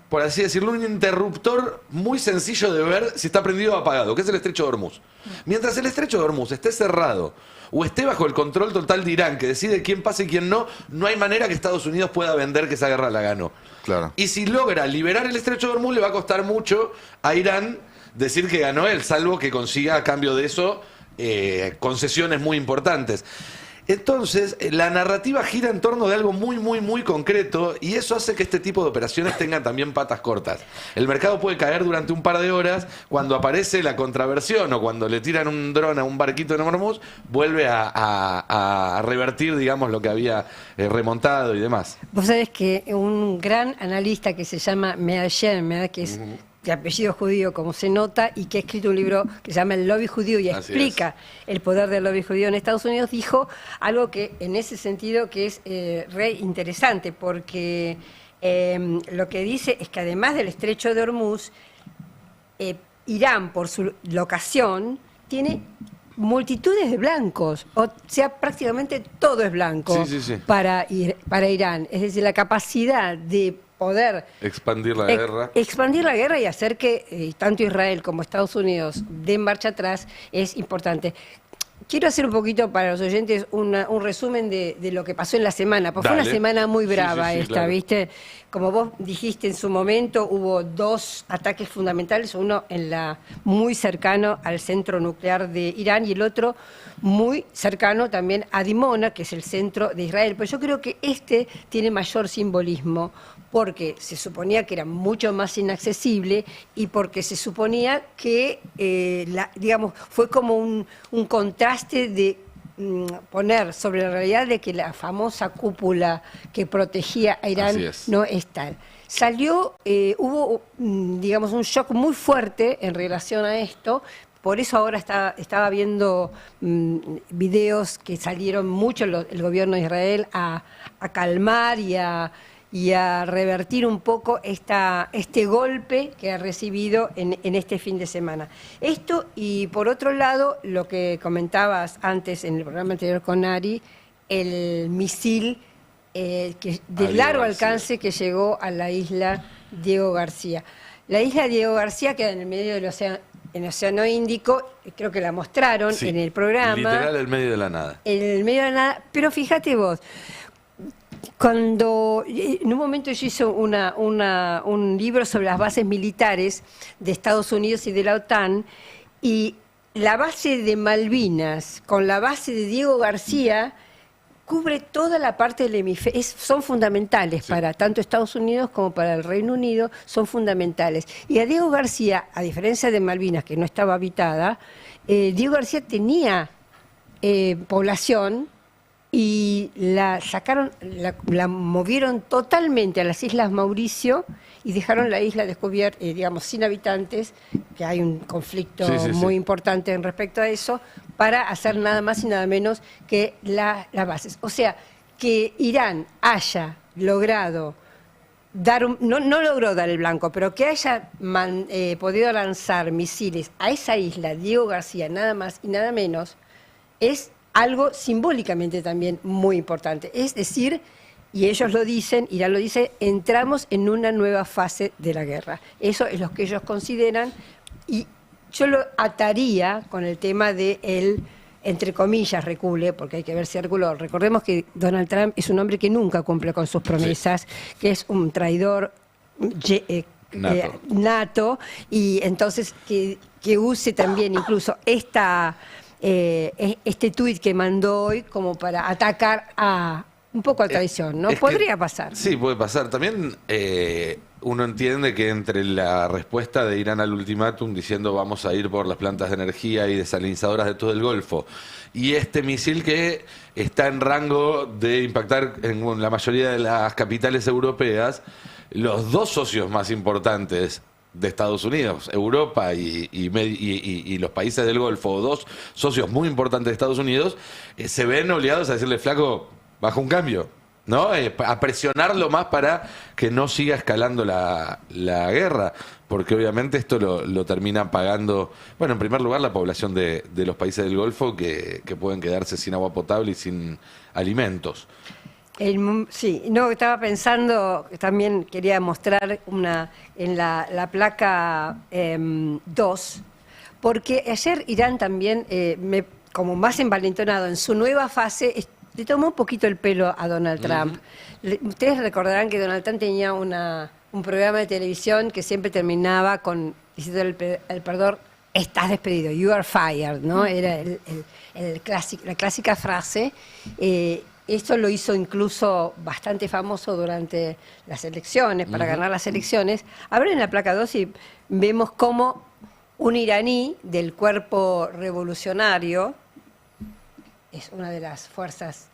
por así decirlo, un interruptor muy sencillo de ver si está prendido o apagado, que es el estrecho de Hormuz. Mientras el estrecho de Hormuz esté cerrado o esté bajo el control total de Irán, que decide quién pasa y quién no, no hay manera que Estados Unidos pueda vender que esa guerra la ganó. Claro. Y si logra liberar el estrecho de Hormuz, le va a costar mucho a Irán decir que ganó él, salvo que consiga a cambio de eso concesiones muy importantes. Entonces, la narrativa gira en torno de algo muy, muy, muy concreto, y eso hace que este tipo de operaciones tengan también patas cortas. El mercado puede caer durante un par de horas, cuando aparece la contraversión o cuando le tiran un dron a un barquito en Hormuz, vuelve a revertir, digamos, lo que había remontado y demás. Vos sabés que un gran analista que se llama Mead Shermer, que es de apellido judío, como se nota, y que ha escrito un libro que se llama El lobby judío y Así explica el poder del lobby judío en Estados Unidos, dijo algo que en ese sentido que es re interesante, porque lo que dice es que además del estrecho de Hormuz, Irán, por su locación, tiene multitudes de blancos, o sea, prácticamente todo es blanco para Irán. Es decir, la capacidad de poder expandir la guerra. Expandir la guerra y hacer que tanto Israel como Estados Unidos den marcha atrás es importante. Quiero hacer un poquito para los oyentes un resumen de lo que pasó en la semana, porque fue una semana muy brava esta, claro. ¿viste? Como vos dijiste en su momento, hubo 2 ataques fundamentales, uno muy cercano al centro nuclear de Irán y el otro muy cercano también a Dimona, que es el centro de Israel. Pero yo creo que este tiene mayor simbolismo porque se suponía que era mucho más inaccesible y porque se suponía que, digamos, fue como un contraste de poner sobre la realidad de que la famosa cúpula que protegía a Irán no es tal. Hubo, digamos, un shock muy fuerte en relación a esto. Por eso ahora estaba viendo videos que salieron mucho el gobierno de Israel a calmar y a revertir un poco este golpe que ha recibido en este fin de semana. Esto, y por otro lado, lo que comentabas antes en el programa anterior con Ari, el misil de largo alcance que llegó a la isla Diego García. La isla Diego García queda en el medio del Océano Índico, creo que la mostraron en el programa. Literal, el medio de la nada. En el medio de la nada, pero fíjate vos, cuando en un momento yo hice un libro sobre las bases militares de Estados Unidos y de la OTAN, y la base de Malvinas con la base de Diego García cubre toda la parte del hemisferio, son fundamentales para tanto Estados Unidos como para el Reino Unido, son fundamentales. Y a Diego García, a diferencia de Malvinas, que no estaba habitada, Diego García tenía población, y la movieron totalmente a las Islas Mauricio y dejaron la isla descubierta, digamos, sin habitantes, que hay un conflicto muy importante en respecto a eso, para hacer nada más y nada menos que las bases. O sea, que Irán haya logrado no logró dar el blanco, pero que haya podido lanzar misiles a esa isla, Diego García, nada más y nada menos, es algo simbólicamente también muy importante. Es decir, y ellos lo dicen, Irán lo dice, entramos en una nueva fase de la guerra. Eso es lo que ellos consideran, y yo lo ataría con el tema de el, entre comillas, recule, porque hay que ver si reculó. Recordemos que Donald Trump es un hombre que nunca cumple con sus promesas, que es un traidor nato, y entonces que que use también incluso este tuit que mandó hoy como para atacar un poco a traición, ¿no? Podría pasar. Sí, puede pasar. También uno entiende que entre la respuesta de Irán al ultimátum diciendo vamos a ir por las plantas de energía y desalinizadoras de todo el Golfo, y este misil que está en rango de impactar en la mayoría de las capitales europeas, los dos socios más importantes de Estados Unidos, Europa y los países del Golfo, dos socios muy importantes de Estados Unidos, se ven obligados a decirle, flaco, baja un cambio, ¿no? A presionarlo más para que no siga escalando la guerra, porque obviamente esto lo termina pagando, bueno, en primer lugar la población de los países del Golfo que pueden quedarse sin agua potable y sin alimentos. Sí, no, estaba pensando, también quería mostrar en la placa 2, porque ayer Irán también, como más envalentonado en su nueva fase, le tomó un poquito el pelo a Donald Trump. Ustedes recordarán que Donald Trump tenía un programa de televisión que siempre terminaba con diciendo el perdedor, estás despedido, you are fired, ¿no? Era la clásica frase. Esto lo hizo incluso bastante famoso durante las elecciones, para ganar las elecciones. Ahora en la placa 2 vemos cómo un iraní del cuerpo revolucionario, es una de las fuerzas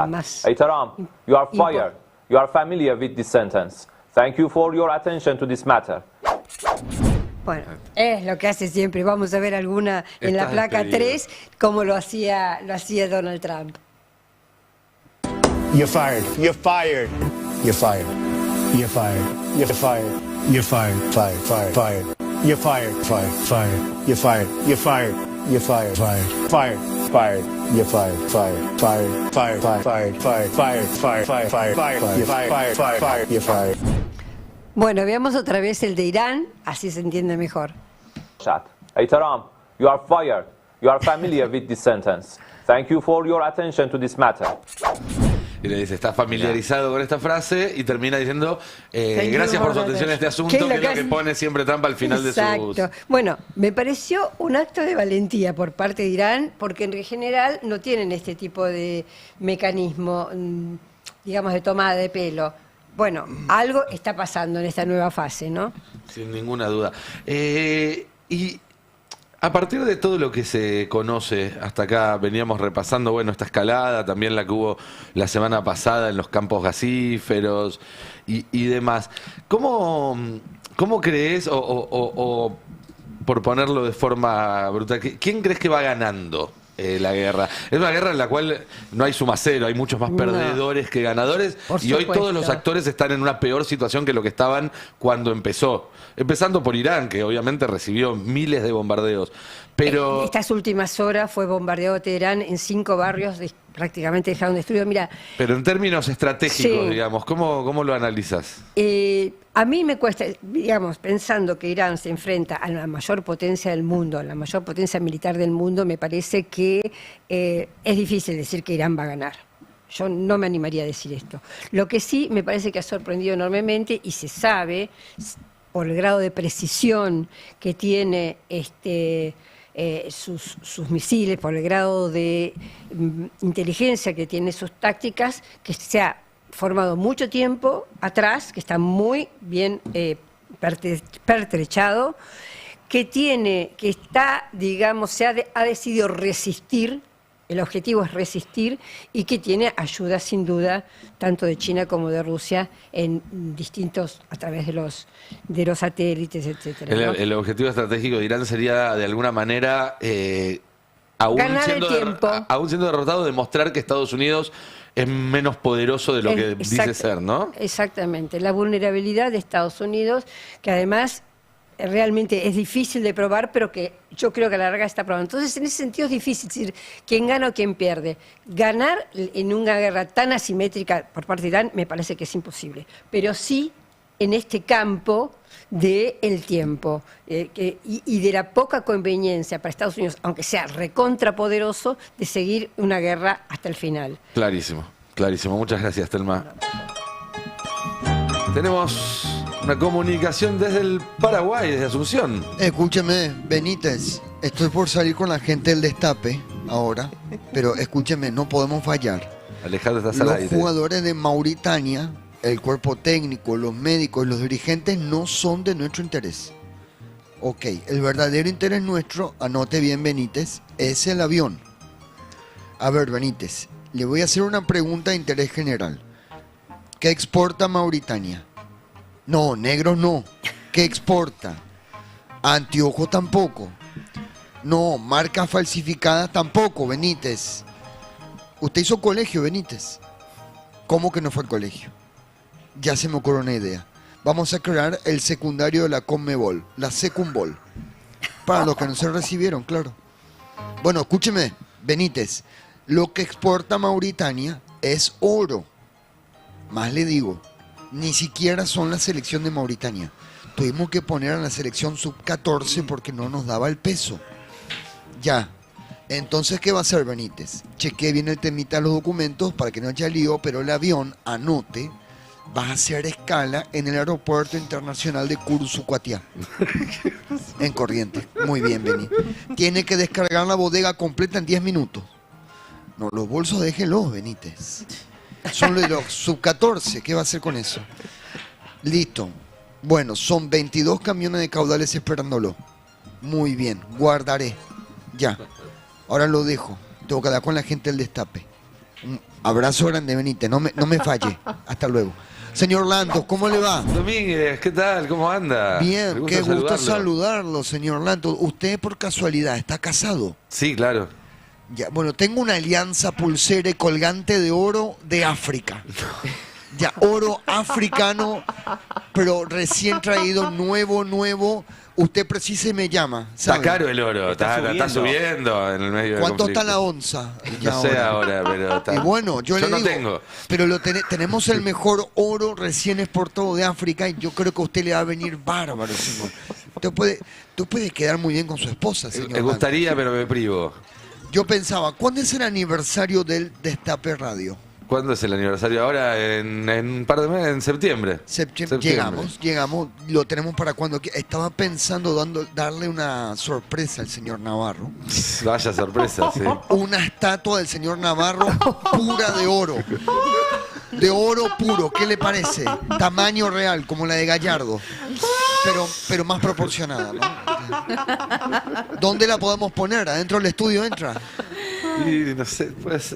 más... Ehtaram, you are fired. You are familiar with this sentence. Thank you for your attention to this matter. Bueno, es lo que hace siempre. Vamos a ver alguna en la placa 3, como lo hacía Donald Trump. You're fired. You're fired. You're fired. You're fired. You're fired. You're fired. Fired. Fired. Fired. You're fired. Fired. Fired. You're fired. You're fired. You're fired. Fired. Fired. Fired. You're fired. Fired. Fired. Fired. Fired. Fired. Fired. Fired. Fired. Fired. Fired. You're fired. Fired. Fired. You're fired. Bueno, veamos otra vez el de Irán, así se entiende mejor. Ehtaram, you are fired. You are familiar with this sentence. Thank you for your attention to this matter. Y le dice, está familiarizado con esta frase y termina diciendo, gracias por su atención a este asunto, que es lo que pone siempre Trump al final de sus... Exacto. Bueno, me pareció un acto de valentía por parte de Irán, porque en general no tienen este tipo de mecanismo, digamos, de tomada de pelo. Bueno, algo está pasando en esta nueva fase, ¿no? Sin ninguna duda. Y a partir de todo lo que se conoce, hasta acá veníamos repasando, bueno, esta escalada, también la que hubo la semana pasada en los campos gasíferos y demás. ¿Cómo crees, o por ponerlo de forma brutal, quién crees que va ganando la guerra? Es una guerra en la cual no hay suma cero, hay muchos más perdedores que ganadores, y hoy todos los actores están en una peor situación que lo que estaban cuando empezó. Empezando por Irán, que obviamente recibió miles de bombardeos. Pero estas últimas horas fue bombardeado Teherán en 5 barrios, prácticamente dejaron destruido. Mira, pero en términos estratégicos, digamos, ¿cómo lo analizas? A mí me cuesta, digamos, pensando que Irán se enfrenta a la mayor potencia del mundo, a la mayor potencia militar del mundo, me parece que es difícil decir que Irán va a ganar. Yo no me animaría a decir esto. Lo que sí me parece que ha sorprendido enormemente, y se sabe por el grado de precisión que tiene sus misiles, por el grado de inteligencia que tiene sus tácticas, que se ha formado mucho tiempo atrás, que está muy bien pertrechado, que está, digamos, ha decidido resistir. El objetivo es resistir, y que tiene ayuda sin duda tanto de China como de Rusia en distintos, a través de los satélites, etcétera, ¿no? El objetivo estratégico de Irán sería de alguna manera, ganar el tiempo. Aún siendo derrotado, demostrar que Estados Unidos es menos poderoso de lo que dice ser, ¿no? Exactamente, la vulnerabilidad de Estados Unidos, que además realmente es difícil de probar, pero que yo creo que a la larga está probado. Entonces, en ese sentido es difícil decir quién gana o quién pierde. Ganar en una guerra tan asimétrica por parte de Irán me parece que es imposible, pero sí en este campo del tiempo y de la poca conveniencia para Estados Unidos, aunque sea recontrapoderoso, de seguir una guerra hasta el final. Clarísimo, clarísimo. Muchas gracias, Telma. Tenemos Una comunicación desde el Paraguay, desde Asunción. Escúcheme, Benítez, estoy por salir con la gente del Destape ahora, pero escúcheme, no podemos fallar. Alejandro, estás al Los aire. jugadores de Mauritania, el cuerpo técnico, los médicos, los dirigentes no son de nuestro interés. Ok, el verdadero interés nuestro, anote bien Benítez, es el avión. A ver, Benítez, le voy a hacer una pregunta de interés general. ¿Qué exporta Mauritania? No, negros no. ¿Qué exporta? Anteojo tampoco. No, marcas falsificadas tampoco, Benítez. Usted hizo colegio, Benítez. ¿Cómo que no fue al colegio? Ya se me ocurrió una idea. Vamos a crear el secundario de la Conmebol, la Secumbol. Para los que no se recibieron, claro. Bueno, escúcheme, Benítez. Lo que exporta Mauritania es oro. Más le digo, ni siquiera son la selección de Mauritania. Tuvimos que poner a la selección sub-14 porque no nos daba el peso. Ya. Entonces, ¿qué va a hacer Benítez? Chequee bien el temita de los documentos para que no haya lío, pero el avión, anote, va a hacer escala en el aeropuerto internacional de Cursucuatiá, en Corrientes. Muy bien, Benítez. Tiene que descargar la bodega completa en 10 minutos. No, los bolsos déjenlos, Benítez. Son los de los sub-14. ¿Qué va a hacer con eso? Listo. Bueno, son 22 camiones de caudales esperándolo. Muy bien, guardaré. Ya. Ahora lo dejo. Tengo que hablar con la gente del Destape. Un abrazo grande, Benítez. No me falle. Hasta luego. Señor Lantos, ¿cómo le va? Domínguez, ¿qué tal? ¿Cómo anda? Bien, qué gusto saludarlo, señor Lantos. ¿Usted por casualidad está casado? Sí, claro. Ya, bueno, tengo una alianza pulsera y colgante de oro de África. Ya, oro africano, pero recién traído, nuevo. Usted precisa y me llama, ¿sabe? Está caro el oro, está subiendo en el medio del ¿Cuánto conflicto. está la onza? Ya No sé ahora, pero está. Y bueno, yo le no digo, tengo. pero tenemos el mejor oro recién exportado de África y yo creo que a usted le va a venir bárbaro, señor. Usted puede quedar muy bien con su esposa, señor. Me gustaría, pero me privo. Yo pensaba, ¿cuándo es el aniversario del Destape Radio? ¿Cuándo es el aniversario? Ahora, en un par de meses, en septiembre. Llegamos, lo tenemos para cuando. Estaba pensando darle una sorpresa al señor Navarro. Vaya sorpresa, sí. Una estatua del señor Navarro pura de oro. De oro puro, ¿qué le parece? Tamaño real, como la de Gallardo. Pero más proporcionada, ¿no? ¿Dónde la podemos poner? ¿Adentro del estudio entra? Y no sé, pues,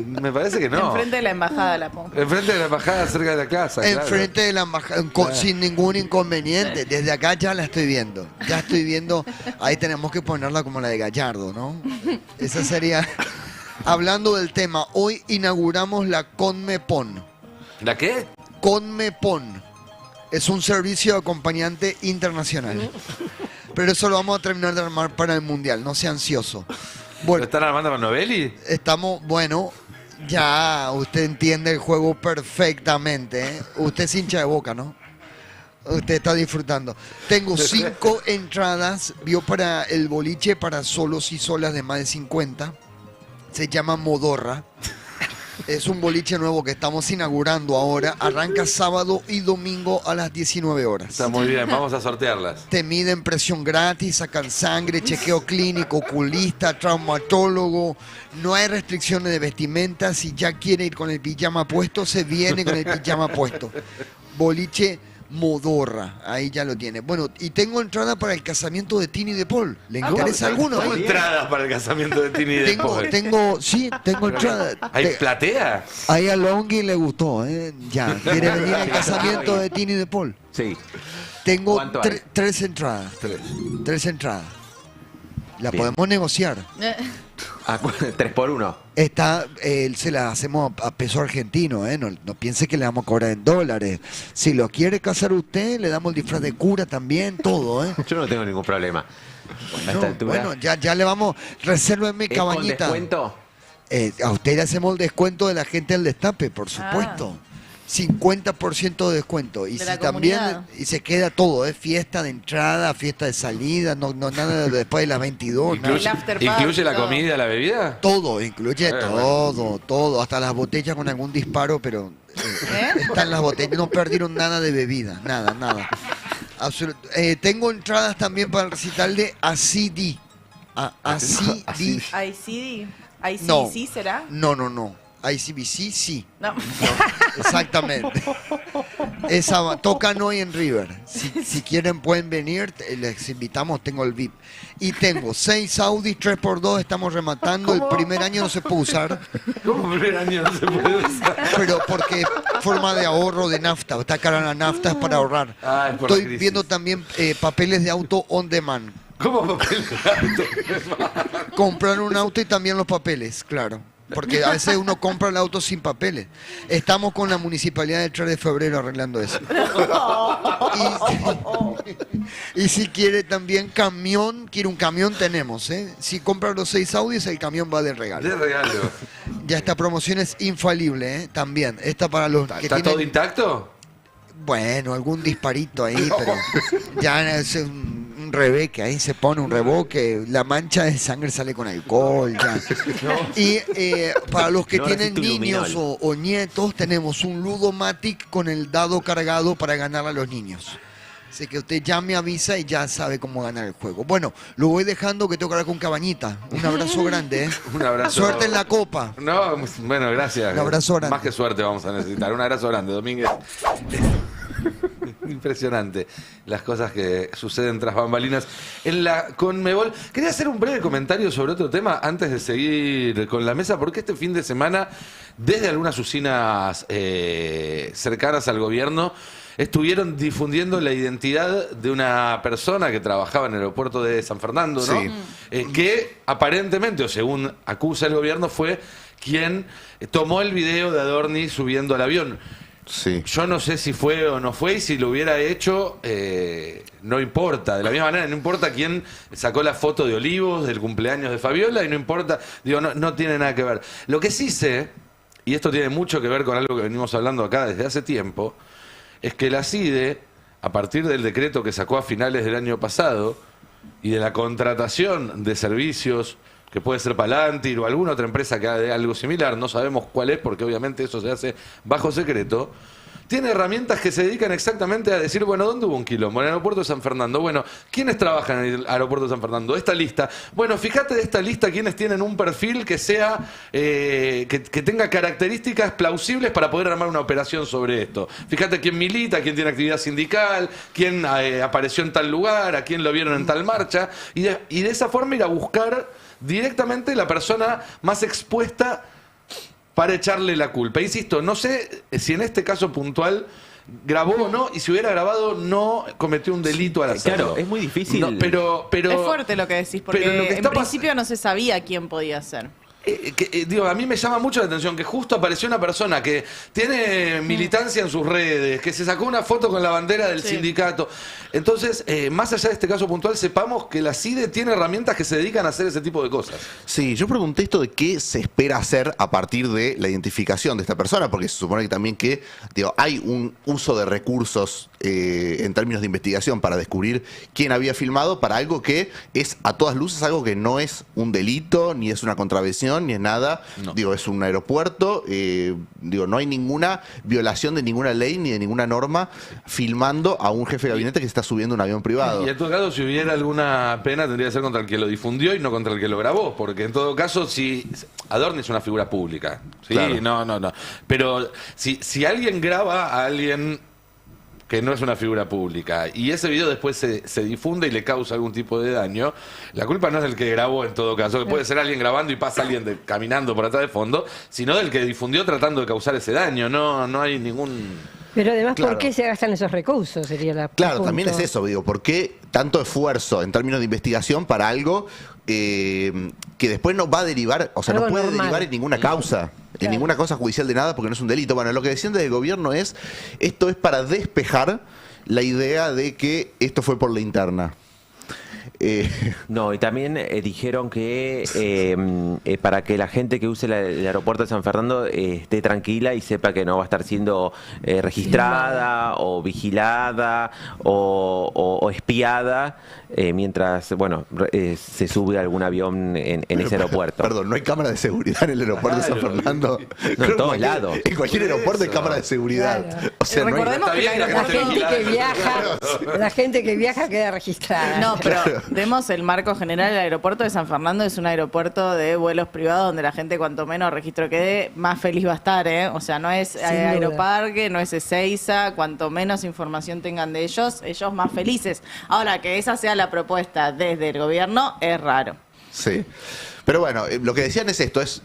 me parece que no. Enfrente de la embajada la pongo. Enfrente de la embajada, cerca de la casa. Enfrente de la embajada, sin ningún inconveniente. Desde acá ya la estoy viendo. Ya estoy viendo. Ahí tenemos que ponerla como la de Gallardo, ¿no? Esa sería. Hablando del tema, hoy inauguramos la Conmepon. ¿La qué? Conmepon. Es un servicio de acompañante internacional. Pero eso lo vamos a terminar de armar para el Mundial, no sea ansioso. ¿Lo Bueno, están armando con Novelli? ya usted entiende el juego perfectamente, ¿eh? Usted es hincha de Boca, ¿no? Usted está disfrutando. Tengo 5 entradas, vio para el boliche para solos y solas de más de 50. Se llama Modorra. Es un boliche nuevo que estamos inaugurando ahora. Arranca sábado y domingo a las 19 horas. Está muy bien, vamos a sortearlas. Te miden presión gratis, sacan sangre, chequeo clínico, oculista, traumatólogo. No hay restricciones de vestimenta. Si ya quiere ir con el pijama puesto, se viene con el pijama puesto. Boliche Modorra, ahí ya lo tiene. Bueno, y tengo entrada para el casamiento de Tini de Paul. ¿Le interesa alguno? ¿Tengo entradas para el casamiento de Tini de Paul? Tengo entrada. ¿Hay platea? Ahí a Longhi le gustó, ¿eh? Ya, quiere venir al casamiento de Tini de Paul. Sí. Tengo ¿Cuánto hay? 3 entradas. 3 entradas. La podemos negociar. 3 por 1. Se la hacemos a peso argentino, ¿eh? No piense que le vamos a cobrar en dólares. Si lo quiere casar usted, le damos el disfraz de cura también, todo, ¿eh? Yo no tengo ningún problema. A esta altura. Bueno, ya le vamos, resérveme ¿Es con cabañita. descuento? A usted le hacemos el descuento de la gente del Destape, por supuesto. 50% de descuento. Y De si la también comunidad. y se queda todo, fiesta de entrada, fiesta de salida, no nada de después de las 22. nada. El after party, ¿Incluye la todo. comida y la bebida? Todo, incluye Bueno. todo, hasta las botellas con algún disparo, pero Están las botellas, no perdieron nada de bebida, nada. Tengo entradas también para el recital de ACD. ACD. ICD. No. ICC será. No. ICBC, sí. No. Exactamente. Esa tocan hoy en River. Si quieren pueden venir, les invitamos, tengo el VIP. Y tengo 6 Audi 3x2, estamos rematando. ¿Cómo? El primer año no se puede usar. ¿Cómo el primer año no se puede usar? Pero porque forma de ahorro de nafta, está cara la nafta, es para ahorrar. Es por Estoy crisis. viendo también papeles de auto on demand. ¿Cómo papel de auto? Comprar un auto y también los papeles, claro. Porque a veces uno compra el auto sin papeles. Estamos con la municipalidad del 3 de febrero arreglando eso. Y si quiere también camión, quiere un camión, tenemos. Si compra los 6 Audis, el camión va de regalo. De regalo. Ya esta promoción es infalible, también. Esta para los que ¿Está tienen... todo intacto? Bueno, algún disparito ahí, pero ya es un rebeque, ahí se pone un reboque, la mancha de sangre sale con alcohol, ya. Y para los que tienen niños o nietos, tenemos un Ludomatic con el dado cargado para ganar a los niños. Así que usted ya me avisa y ya sabe cómo ganar el juego. Bueno, lo voy dejando que tengo que hablar con Cabañita. Un abrazo grande, Un abrazo. Suerte en la copa. No, bueno, gracias. Un abrazo grande. Más que suerte vamos a necesitar. Un abrazo grande, Domínguez. Impresionante las cosas que suceden tras bambalinas en la Conmebol. Quería hacer un breve comentario sobre otro tema antes de seguir con la mesa, porque este fin de semana, desde algunas usinas cercanas al gobierno, estuvieron difundiendo la identidad de una persona que trabajaba en el aeropuerto de San Fernando, ¿no? Sí. Que aparentemente, o según acusa el gobierno, fue quien tomó el video de Adorni subiendo al avión. Sí. Yo no sé si fue o no fue, y si lo hubiera hecho, no importa. De la misma manera, no importa quién sacó la foto de Olivos, del cumpleaños de Fabiola, y no importa, digo, no tiene nada que ver. Lo que sí sé, y esto tiene mucho que ver con algo que venimos hablando acá desde hace tiempo, es que la CIDE, a partir del decreto que sacó a finales del año pasado, y de la contratación de servicios, que puede ser Palantir o alguna otra empresa que haga algo similar, no sabemos cuál es, porque obviamente eso se hace bajo secreto, tiene herramientas que se dedican exactamente a decir, bueno, ¿dónde hubo un quilombo? En el aeropuerto de San Fernando. Bueno, ¿quiénes trabajan en el aeropuerto de San Fernando? Esta lista. Bueno, fíjate de esta lista quiénes tienen un perfil que sea, que tenga características plausibles para poder armar una operación sobre esto. Fíjate quién milita, quién tiene actividad sindical, quién apareció en tal lugar, a quién lo vieron en tal marcha, y de esa forma ir a buscar directamente la persona más expuesta para echarle la culpa. Insisto, no sé si en este caso puntual grabó o no, y si hubiera grabado no cometió un delito al hacerlo. Claro, es muy difícil. No, pero Es fuerte lo que decís, porque pero lo que en está principio no se sabía quién podía ser. digo, a mí me llama mucho la atención que justo apareció una persona que tiene militancia en sus redes, que se sacó una foto con la bandera del sindicato. Entonces, más allá de este caso puntual, sepamos que la CIDE tiene herramientas que se dedican a hacer ese tipo de cosas. Sí, yo pregunté esto de qué se espera hacer a partir de la identificación de esta persona, porque se supone que también que hay un uso de recursos en términos de investigación para descubrir quién había filmado para algo que es a todas luces algo que no es un delito, ni es una contravención, ni es nada. No. Digo, es un aeropuerto, no hay ninguna violación de ninguna ley ni de ninguna norma filmando a un jefe de gabinete que está subiendo un avión privado. Y en todo caso, si hubiera alguna pena, tendría que ser contra el que lo difundió y no contra el que lo grabó, porque en todo caso, si Adorni es una figura pública, ¿sí? Claro. No. Pero si alguien graba a alguien que no es una figura pública, y ese video después se difunde y le causa algún tipo de daño, la culpa no es del que grabó en todo caso, que puede ser alguien grabando y pasa alguien caminando por atrás de fondo, sino del que difundió tratando de causar ese daño. No hay ningún... Pero además, Claro. ¿por qué se gastan esos recursos? Sería la Claro, punto. también es eso, digo, ¿por qué tanto esfuerzo en términos de investigación para algo que después no va a derivar, o sea, Algo no puede normal. derivar en ninguna causa, en Claro. ninguna causa judicial de nada, porque no es un delito? Bueno, lo que decían desde el gobierno es, esto es para despejar la idea de que esto fue por la interna. No, y también dijeron que para que la gente que use el aeropuerto de San Fernando esté tranquila y sepa que no va a estar siendo registrada o vigilada o espiada mientras, bueno, se sube algún avión en ese aeropuerto. Perdón, ¿no hay cámara de seguridad en el aeropuerto de San Fernando? No, en todos lados. En cualquier aeropuerto hay cámara de seguridad. Claro. O sea, no hay... Recordemos que La gente que viaja queda registrada. No, pero vemos el marco general. El aeropuerto de San Fernando es un aeropuerto de vuelos privados donde la gente, cuanto menos registro quede, más feliz va a estar, ¿eh? O sea, no es Aeroparque, no es Ezeiza. Cuanto menos información tengan de ellos más felices. Ahora, que esa sea la propuesta desde el gobierno es raro. Sí. Pero bueno, lo que decían es esto, es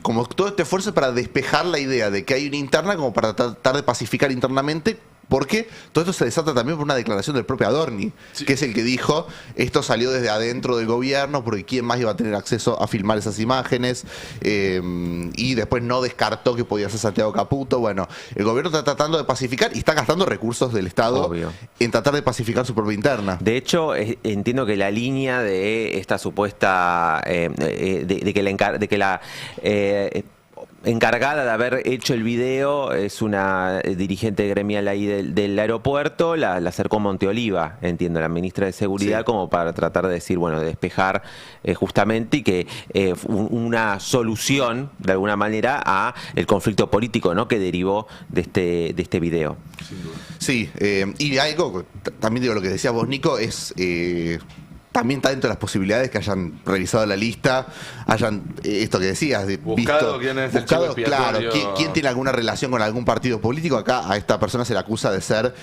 como todo este esfuerzo para despejar la idea de que hay una interna, como para tratar de pacificar internamente, porque todo esto se desata también por una declaración del propio Adorni, que es el que dijo, esto salió desde adentro del gobierno, porque quién más iba a tener acceso a filmar esas imágenes, y después no descartó que podía ser Santiago Caputo. Bueno, el gobierno está tratando de pacificar y está gastando recursos del Estado en tratar de pacificar su propia interna. De hecho, entiendo que la línea de esta supuesta, de que la encargada de haber hecho el video es una dirigente gremial ahí del aeropuerto, la acercó Monteoliva, entiendo, la ministra de Seguridad, como para tratar de decir, bueno, de despejar justamente y que una solución, de alguna manera, a el conflicto político, ¿no?, que derivó de este video. Sí, y algo, también digo, lo que decías vos, Nico, es... también está dentro de las posibilidades que hayan revisado la lista, hayan, esto que decías, buscado quién es el chivo expiatorio. Claro, ¿quién tiene alguna relación con algún partido político. Acá a esta persona se le acusa de ser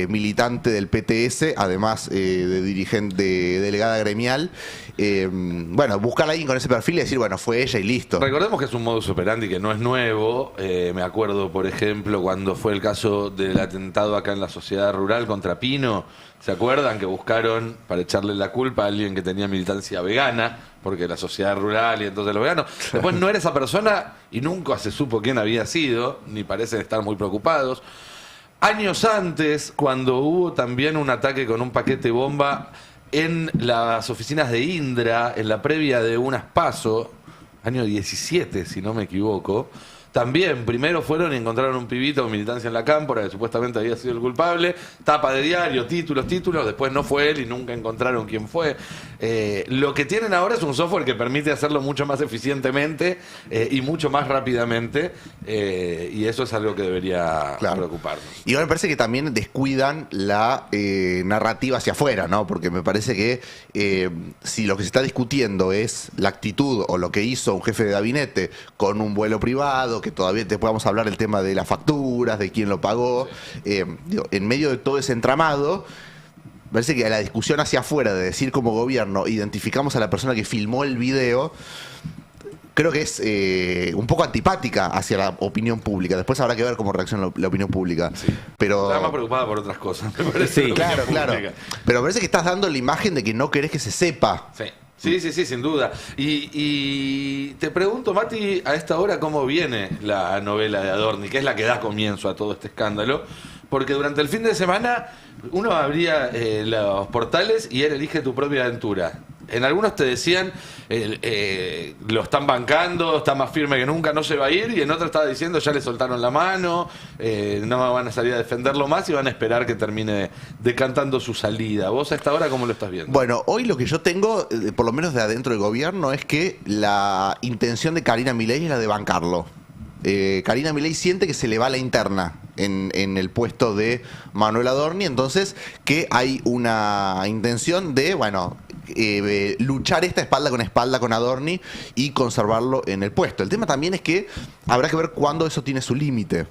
militante del PTS, además de dirigente, de delegada gremial. Bueno, buscar a alguien con ese perfil y decir, bueno, fue ella y listo. Recordemos que es un modus operandi que no es nuevo. Me acuerdo, por ejemplo, cuando fue el caso del atentado acá en la Sociedad Rural contra Pino. ¿Se acuerdan que buscaron para echarle la culpa a alguien que tenía militancia vegana? Porque la sociedad rural y entonces los veganos. Después no era esa persona y nunca se supo quién había sido, ni parecen estar muy preocupados. Años antes, cuando hubo también un ataque con un paquete bomba en las oficinas de Indra, en la previa de unas PASO, año 17, si no me equivoco. También, primero fueron y encontraron un pibito con militancia en la cámpora que supuestamente había sido el culpable, tapa de diario, títulos, después no fue él y nunca encontraron quién fue. Lo que tienen ahora es un software que permite hacerlo mucho más eficientemente y mucho más rápidamente, y eso es algo que debería preocuparnos. Y ahora me parece que también descuidan la narrativa hacia afuera, ¿no? Porque me parece que si lo que se está discutiendo es la actitud o lo que hizo un jefe de gabinete con un vuelo privado, que todavía te podamos hablar el tema de las facturas, de quién lo pagó, digo, en medio de todo ese entramado, parece que la discusión hacia afuera de decir como gobierno identificamos a la persona que filmó el video, creo que es un poco antipática hacia la opinión pública. Después habrá que ver cómo reacciona la opinión pública. Sí. Pero está más preocupada por otras cosas, me parece. Sí, claro. Pero parece que estás dando la imagen de que no querés que se sepa. Sí, sin duda. Y te pregunto, Mati, a esta hora, ¿cómo viene la novela de Adorni? Que es la que da comienzo a todo este escándalo. Porque durante el fin de semana uno abría los portales y era Elige tu propia aventura. En algunos te decían, lo están bancando, está más firme que nunca, no se va a ir. Y en otros estaba diciendo, ya le soltaron la mano, no van a salir a defenderlo más y van a esperar que termine decantando su salida. ¿Vos a esta hora cómo lo estás viendo? Bueno, hoy lo que yo tengo, por lo menos de adentro del gobierno, es que la intención de Karina Milei es la de bancarlo. Karina Milei siente que se le va la interna en el puesto de Manuel Adorni, entonces que hay una intención de, bueno, luchar esta espalda con Adorni y conservarlo en el puesto. El tema también es que habrá que ver cuándo eso tiene su límite,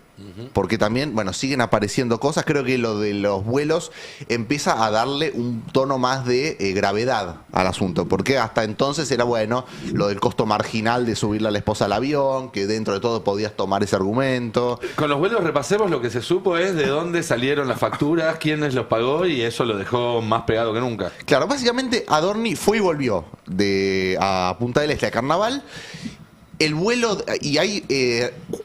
porque también, bueno, siguen apareciendo cosas. Creo que lo de los vuelos empieza a darle un tono más de gravedad al asunto, porque hasta entonces era, bueno, lo del costo marginal de subirle a la esposa al avión, que dentro de todo podías tomar ese argumento. Con los vuelos repasemos, lo que se supo es de dónde salieron las facturas, quiénes los pagó, y eso lo dejó más pegado que nunca. Claro, básicamente Adorni fue y volvió a Punta del Este, a Carnaval, el vuelo, y hay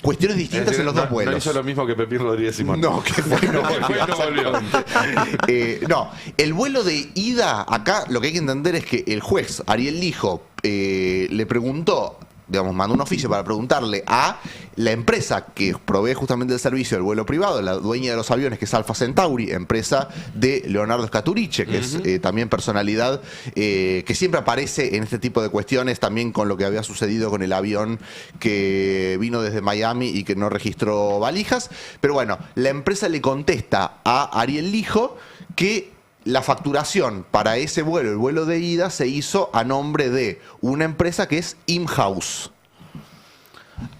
cuestiones distintas Es decir, en los dos vuelos. No hizo lo mismo que Pepín Rodríguez Simón. No, que fue, no volvió. volvió. No, el vuelo de ida, acá lo que hay que entender es que el juez Ariel Lijo le preguntó, digamos, mandó un oficio para preguntarle a la empresa que provee justamente el servicio del vuelo privado, la dueña de los aviones, que es Alpha Centauri, empresa de Leonardo Scaturice, que es también personalidad que siempre aparece en este tipo de cuestiones, también con lo que había sucedido con el avión que vino desde Miami y que no registró valijas. Pero bueno, la empresa le contesta a Ariel Lijo que la facturación para ese vuelo, el vuelo de ida, se hizo a nombre de una empresa que es InHouse.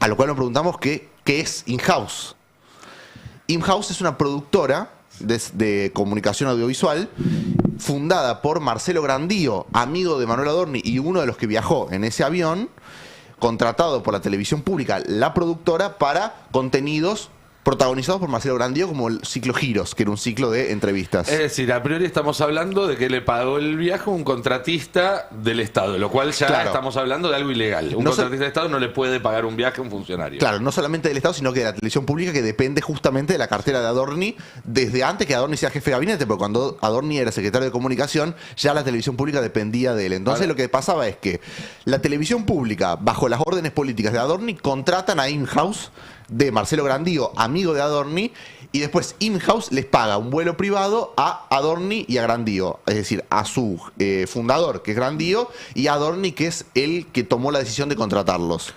A lo cual nos preguntamos qué es InHouse. InHouse es una productora de comunicación audiovisual fundada por Marcelo Grandío, amigo de Manuel Adorni y uno de los que viajó en ese avión, contratado por la televisión pública, la productora, para contenidos protagonizados por Marcelo Grandío, como el ciclo Giros, que era un ciclo de entrevistas. Es decir, a priori estamos hablando de que le pagó el viaje un contratista del Estado, lo cual ya Claro. estamos hablando de algo ilegal. Un contratista del Estado no le puede pagar un viaje a un funcionario. Claro, no solamente del Estado, sino que de la televisión pública, que depende justamente de la cartera de Adorni, desde antes que Adorni sea jefe de gabinete, porque cuando Adorni era secretario de Comunicación, ya la televisión pública dependía de él. Entonces Ahora, lo que pasaba es que la televisión pública, bajo las órdenes políticas de Adorni, contratan a InHouse de Marcelo Grandío, amigo de Adorni, y después InHouse les paga un vuelo privado a Adorni y a Grandío, es decir, a su fundador, que es Grandío, y a Adorni, que es el que tomó la decisión de contratarlos.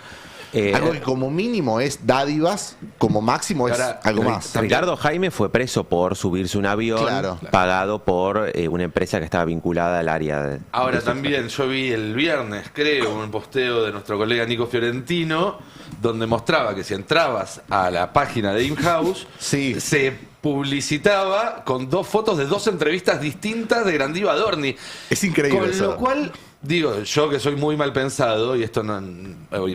Algo que como mínimo es dádivas, como máximo es Ahora, algo más. Ricardo Jaime fue preso por subirse un avión Claro. pagado por una empresa que estaba vinculada al área de... Ahora también yo vi el viernes, creo, un posteo de nuestro colega Nico Fiorentino, donde mostraba que si entrabas a la página de InHouse, Sí. se publicitaba con 2 fotos de 2 entrevistas distintas de Grandío Adorni. Es increíble Con eso. lo cual, digo, yo que soy muy mal pensado, y esto no,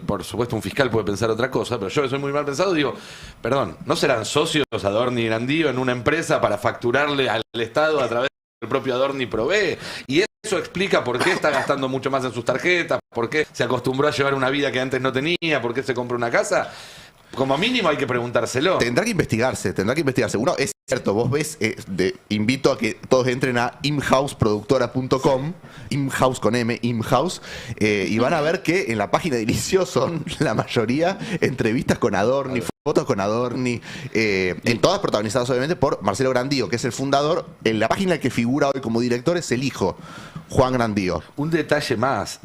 por supuesto un fiscal puede pensar otra cosa, pero yo que soy muy mal pensado, digo, perdón, ¿no serán socios Adorni y Grandío en una empresa para facturarle al Estado a través del propio Adorni provee? Y eso explica por qué está gastando mucho más en sus tarjetas, por qué se acostumbró a llevar una vida que antes no tenía, por qué se compró una casa. Como mínimo hay que preguntárselo. Tendrá que investigarse. Uno, es cierto, vos ves, invito a que todos entren a imhouseproductora.com, imhouse con M, imhouse, y van a ver que en la página de inicio son la mayoría entrevistas con Adorni, fotos con Adorni, en todas protagonizadas obviamente por Marcelo Grandío, que es el fundador. En la página que figura hoy como director es el hijo, Juan Grandío. Un detalle más.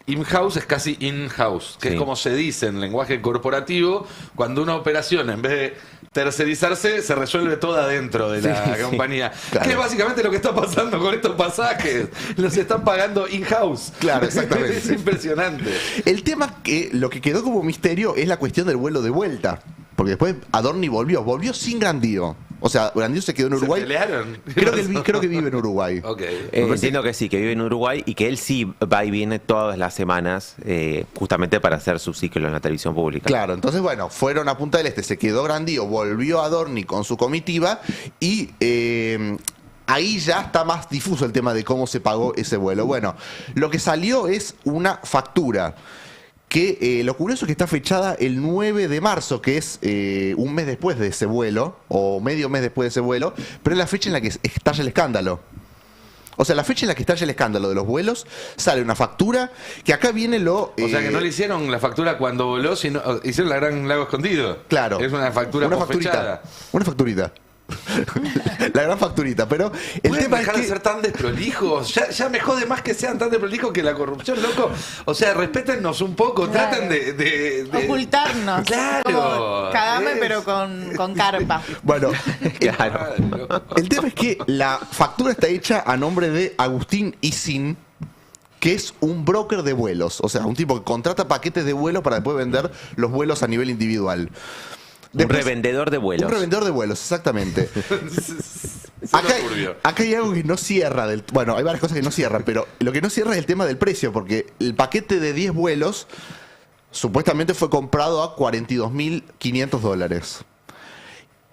In-house es casi in-house, que Sí. es como se dice en lenguaje corporativo, cuando una operación, en vez de tercerizarse, se resuelve toda dentro de la compañía. claro. Que es básicamente lo que está pasando con estos pasajes. Los están pagando in-house. Claro, exactamente. Es impresionante. El tema que lo que quedó como misterio es la cuestión del vuelo de vuelta. Porque después Adorni volvió sin Grandío. O sea, Grandío se quedó en Uruguay. ¿Se pelearon? Creo que vive en Uruguay. Ok. entiendo que sí, que vive en Uruguay y que él sí va y viene todas las semanas justamente para hacer su ciclo en la televisión pública. Claro, entonces bueno, fueron a Punta del Este, se quedó Grandío, volvió Adorni con su comitiva y ahí ya está más difuso el tema de cómo se pagó ese vuelo. Bueno, lo que salió es una factura que lo curioso es que está fechada el 9 de marzo, que es un mes después de ese vuelo, o medio mes después de ese vuelo, pero es la fecha en la que estalla el escándalo. O sea, la fecha en la que estalla el escándalo de los vuelos, sale una factura, que acá viene lo... O sea que no le hicieron la factura cuando voló, sino hicieron la gran Lago Escondido. Claro. Es una factura posfechada. Una facturita. La gran facturita, pero el ¿Pueden tema dejar es de que... ser tan desprolijos? Ya me jode más que sean tan desprolijos que la corrupción, loco. O sea, respétennos un poco, Claro. traten de Ocultarnos. Claro. Como Cagame, Es- pero con carpa. Bueno, Claro. el tema es que la factura está hecha a nombre de Agustín Isin, que es un broker de vuelos. O sea, un tipo que contrata paquetes de vuelo para después vender los vuelos a nivel individual. Un Después- revendedor de vuelos. Un revendedor de vuelos, exactamente. Suena Acá, turbio. acá hay algo que no cierra del... Bueno, hay varias cosas que no cierran, pero lo que no cierra es el tema del precio, porque el paquete de 10 vuelos supuestamente fue comprado a $42.500.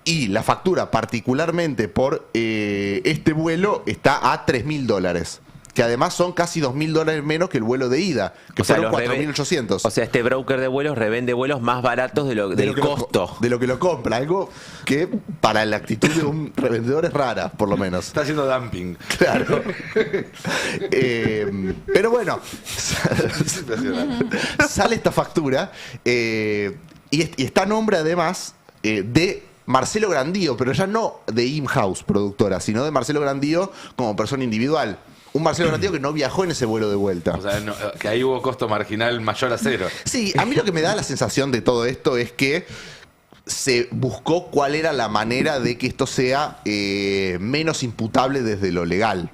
Y la factura, particularmente por este vuelo, está a $3.000. que además son casi $2.000 menos que el vuelo de ida, que O sea, fueron los 4.800. O sea, este broker de vuelos revende vuelos más baratos del costo. De lo que lo compra, algo que para la actitud de un revendedor es rara, por lo menos. Está haciendo dumping. Claro. Pero bueno, sale esta factura y está a nombre además de Marcelo Grandío, pero ya no de InHouse productora, sino de Marcelo Grandío como persona individual. Un Marcelo Grandío que no viajó en ese vuelo de vuelta. O sea, que ahí hubo costo marginal mayor a 0. Sí, a mí lo que me da la sensación de todo esto es que se buscó cuál era la manera de que esto sea menos imputable desde lo legal.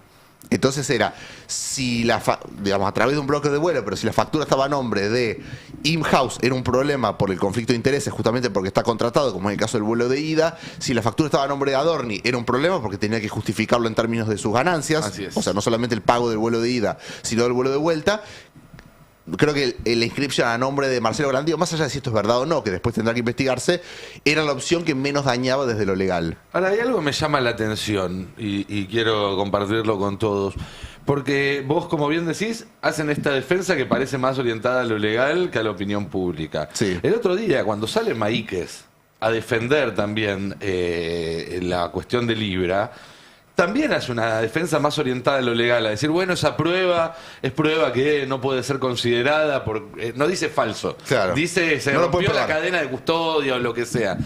Entonces era, si digamos, a través de un broker de vuelo, pero si la factura estaba a nombre de InHouse, era un problema por el conflicto de intereses, justamente porque está contratado, como en el caso del vuelo de ida. Si la factura estaba a nombre de Adorni, era un problema porque tenía que justificarlo en términos de sus ganancias. Así es. O sea, no solamente el pago del vuelo de ida, sino del vuelo de vuelta. Creo que la inscripción a nombre de Marcelo Grandío, más allá de si esto es verdad o no, que después tendrá que investigarse, era la opción que menos dañaba desde lo legal. Ahora, hay algo que me llama la atención y quiero compartirlo con todos. Porque vos, como bien decís, hacen esta defensa que parece más orientada a lo legal que a la opinión pública. Sí. El otro día, cuando sale Maíquez a defender también la cuestión de Libra, también hace una defensa más orientada a lo legal, a decir, bueno, esa prueba es prueba que no puede ser considerada por... no dice falso, Claro. dice se No lo puede rompió la probar. cadena de custodia o lo que sea.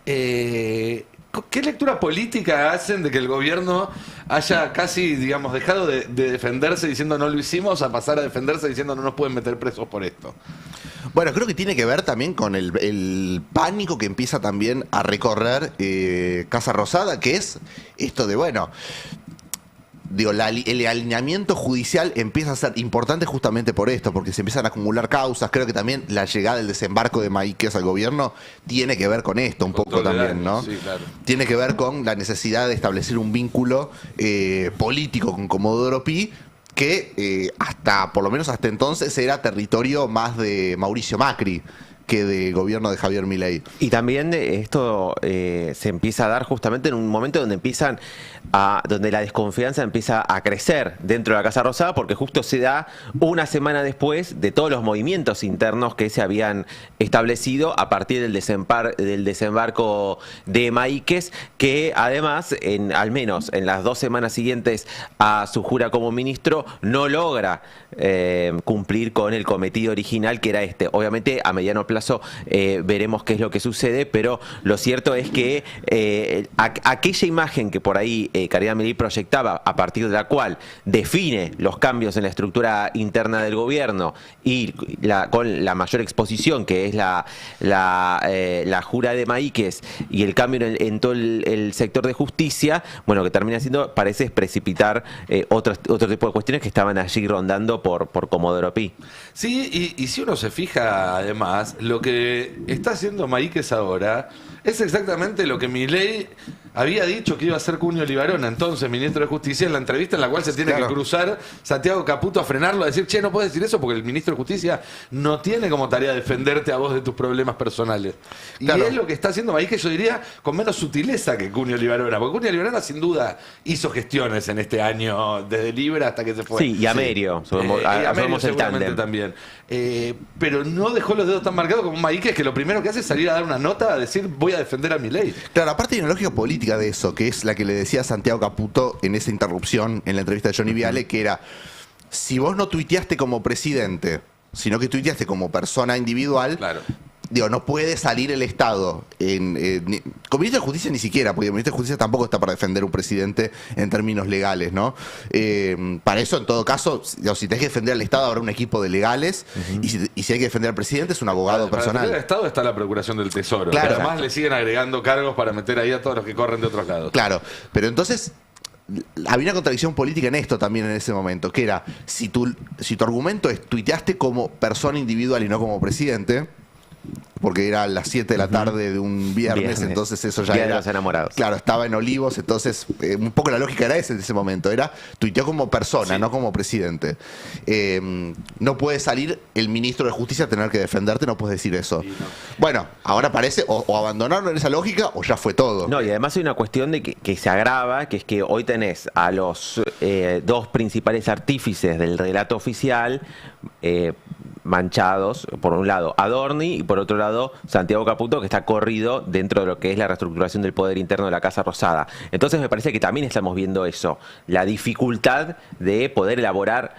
¿Qué lectura política hacen de que el gobierno haya casi, digamos, dejado de defenderse diciendo no lo hicimos a pasar a defenderse diciendo no nos pueden meter presos por esto? Bueno, creo que tiene que ver también con el pánico que empieza también a recorrer Casa Rosada, que es esto de, bueno, digo, el alineamiento judicial empieza a ser importante justamente por esto, porque se empiezan a acumular causas. Creo que también la llegada del desembarco de Maíquez al gobierno tiene que ver con esto un poco Control de también, ¿no? daños, sí, claro. Tiene que ver con la necesidad de establecer un vínculo político con Comodoro Pi, que por lo menos hasta entonces era territorio más de Mauricio Macri que de gobierno de Javier Milei. Y también esto se empieza a dar justamente en un momento donde la desconfianza empieza a crecer dentro de la Casa Rosada, porque justo se da una semana después de todos los movimientos internos que se habían establecido a partir del desembarco de Maíquez, que además, al menos en las 2 semanas siguientes a su jura como ministro, no logra cumplir con el cometido original, que era este. Obviamente, a mediano plazo veremos qué es lo que sucede, pero lo cierto es que aquella imagen que por ahí Caridad Milei proyectaba, a partir de la cual define los cambios en la estructura interna del gobierno y con la mayor exposición, que es la jura de Maíquez y el cambio en todo el sector de justicia, bueno, que termina siendo, parece precipitar otro tipo de cuestiones que estaban allí rondando por Comodoro Pi. Sí, y si uno se fija, además, lo que está haciendo Maíquez ahora es exactamente lo que Milei había dicho que iba a hacer Cunio Libarona, entonces ministro de Justicia, en la entrevista en la cual se tiene Claro. que cruzar Santiago Caputo a frenarlo, a decir, che, no puedes decir eso porque el ministro de Justicia no tiene como tarea defenderte a vos de tus problemas personales. Y Claro. es lo que está haciendo Maíquez, yo diría, con menos sutileza que Cunio Libarona, porque Cunio Libarona sin duda hizo gestiones en este año, desde Libra hasta que se fue. Sí, y Amerio, somos Y Amerio el seguramente tándem. también. Pero no dejó los dedos tan marcados como Maíquez, que lo primero que hace es salir a dar una nota a decir voy a defender a Milei. Claro, aparte hay una lógica política de eso, que es la que le decía Santiago Caputo en esa interrupción en la entrevista de Johnny Viale, que era, si vos no tuiteaste como presidente, sino que tuiteaste como persona individual, Claro. digo, no puede salir el Estado con ministro de Justicia ni siquiera, porque el ministro de Justicia tampoco está para defender un presidente en términos legales, ¿no? Para eso, en todo caso, digo, si tenés que defender al Estado, habrá un equipo de legales, y si hay que defender al presidente, es un abogado Para defender personal. al Estado está la Procuración del Tesoro. Claro. Pero además le siguen agregando cargos para meter ahí a todos los que corren de otros lados. Claro, pero entonces había una contradicción política en esto también en ese momento, que era, si tu argumento es tuiteaste como persona individual y no como presidente, porque era a las 7 de la tarde de un viernes, entonces eso ya Día de era... los Enamorados. Claro, estaba en Olivos, entonces un poco la lógica era esa en ese momento, era tuiteó como persona, no como presidente. No puede salir el ministro de Justicia a tener que defenderte, no puedes decir eso. Bueno, ahora parece o abandonaron esa lógica o ya fue todo. No, y además hay una cuestión de que se agrava, que es que hoy tenés a los dos principales artífices del relato oficial manchados, por un lado Adorni y por otro lado Santiago Caputo, que está corrido dentro de lo que es la reestructuración del poder interno de la Casa Rosada. Entonces me parece que también estamos viendo eso, la dificultad de poder elaborar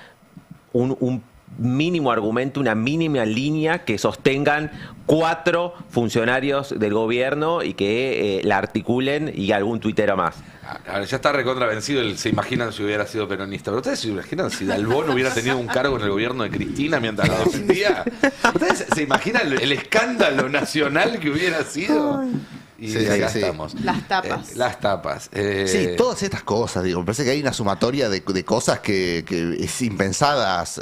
un mínimo argumento, una mínima línea que sostengan 4 funcionarios del gobierno y que la articulen y algún tuitero más. Ahora, ya está recontravencido, se imaginan si hubiera sido peronista. Pero ustedes se imaginan si Dalbón hubiera tenido un cargo en el gobierno de Cristina mientras la defendía. ¿Ustedes se imaginan el escándalo nacional que hubiera sido? Y Sí, acá sí. estamos. Las tapas. Las tapas. Sí, todas estas cosas, digo, me parece que hay una sumatoria de cosas que es impensadas,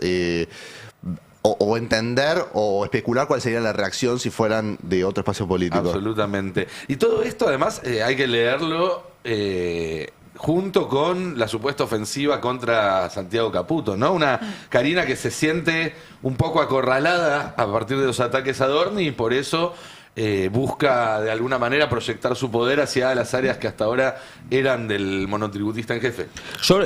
o entender o especular cuál sería la reacción si fueran de otro espacio político. Absolutamente. Y todo esto, además, hay que leerlo junto con la supuesta ofensiva contra Santiago Caputo, ¿no? Una Karina que se siente un poco acorralada a partir de los ataques a Adorni y por eso busca de alguna manera proyectar su poder hacia las áreas que hasta ahora eran del monotributista en jefe. Yo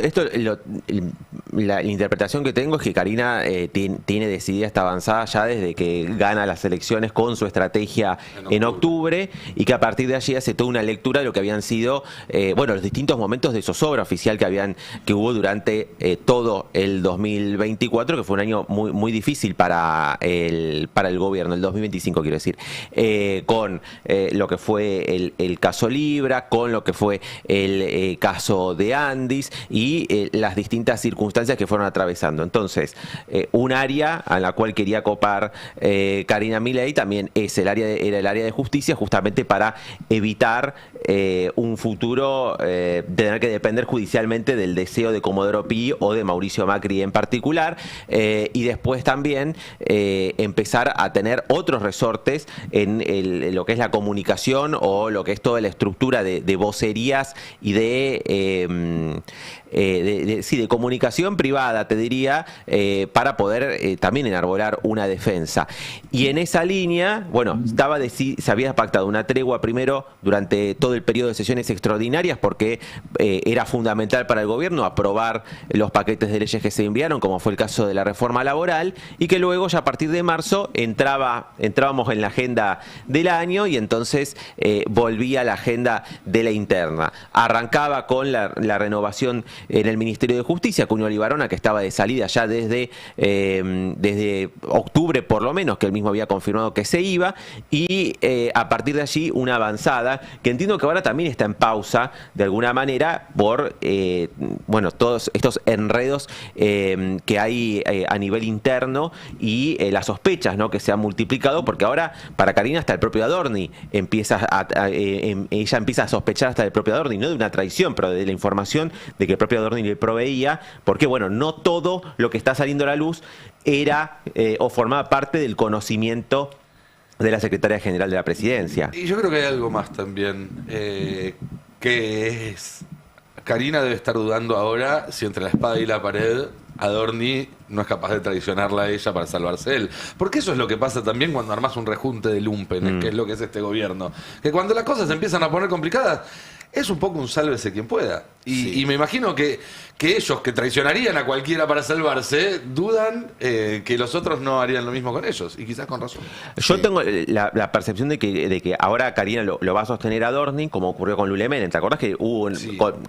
la interpretación que tengo es que Karina tiene decidida esta avanzada ya desde que gana las elecciones con su estrategia en octubre y que a partir de allí hace toda una lectura de lo que habían sido los distintos momentos de zozobra oficial que hubo durante todo el 2024, que fue un año muy, muy difícil para el gobierno, el 2025 quiero decir. Con lo que fue el caso Libra, con lo que fue el caso de Andis y las distintas circunstancias que fueron atravesando. Entonces, un área a la cual quería copar Karina Milei también era el área de justicia, justamente para evitar un futuro de tener que depender judicialmente del deseo de Comodoro Pi o de Mauricio Macri en particular, y después también empezar a tener otros resortes en lo que es la comunicación o lo que es toda la estructura de vocerías y de comunicación privada, te diría, para poder también enarbolar una defensa. Y en esa línea, se había pactado una tregua primero durante todo el periodo de sesiones extraordinarias porque era fundamental para el gobierno aprobar los paquetes de leyes que se enviaron, como fue el caso de la reforma laboral, y que luego ya a partir de marzo entrábamos en la agenda del año y entonces volvía la agenda de la interna. Arrancaba con la renovación en el Ministerio de Justicia, Cuño Libarona, que estaba de salida ya desde octubre por lo menos, que él mismo había confirmado que se iba, y a partir de allí una avanzada que entiendo que ahora también está en pausa de alguna manera por todos estos enredos que hay a nivel interno y las sospechas, ¿no?, que se han multiplicado, porque ahora para Karina hasta el propio Adorni ella empieza a sospechar hasta del propio Adorni, no de una traición, pero de la información de que el propio Adorni le proveía, porque no todo lo que está saliendo a la luz era o formaba parte del conocimiento de la Secretaria General de la Presidencia. Y yo creo que hay algo más también, que es... Karina debe estar dudando ahora si entre la espada y la pared Adorni no es capaz de traicionarla a ella para salvarse él. Porque eso es lo que pasa también cuando armas un rejunte de lumpen, que es lo que es este gobierno. Que cuando las cosas se empiezan a poner complicadas, es un poco un sálvese quien pueda. Y me imagino que ellos, que traicionarían a cualquiera para salvarse, dudan que los otros no harían lo mismo con ellos. Y quizás con razón. Yo tengo la percepción de que ahora Karina lo va a sostener a Adorni, como ocurrió con Lulemen. ¿Te acordás que hubo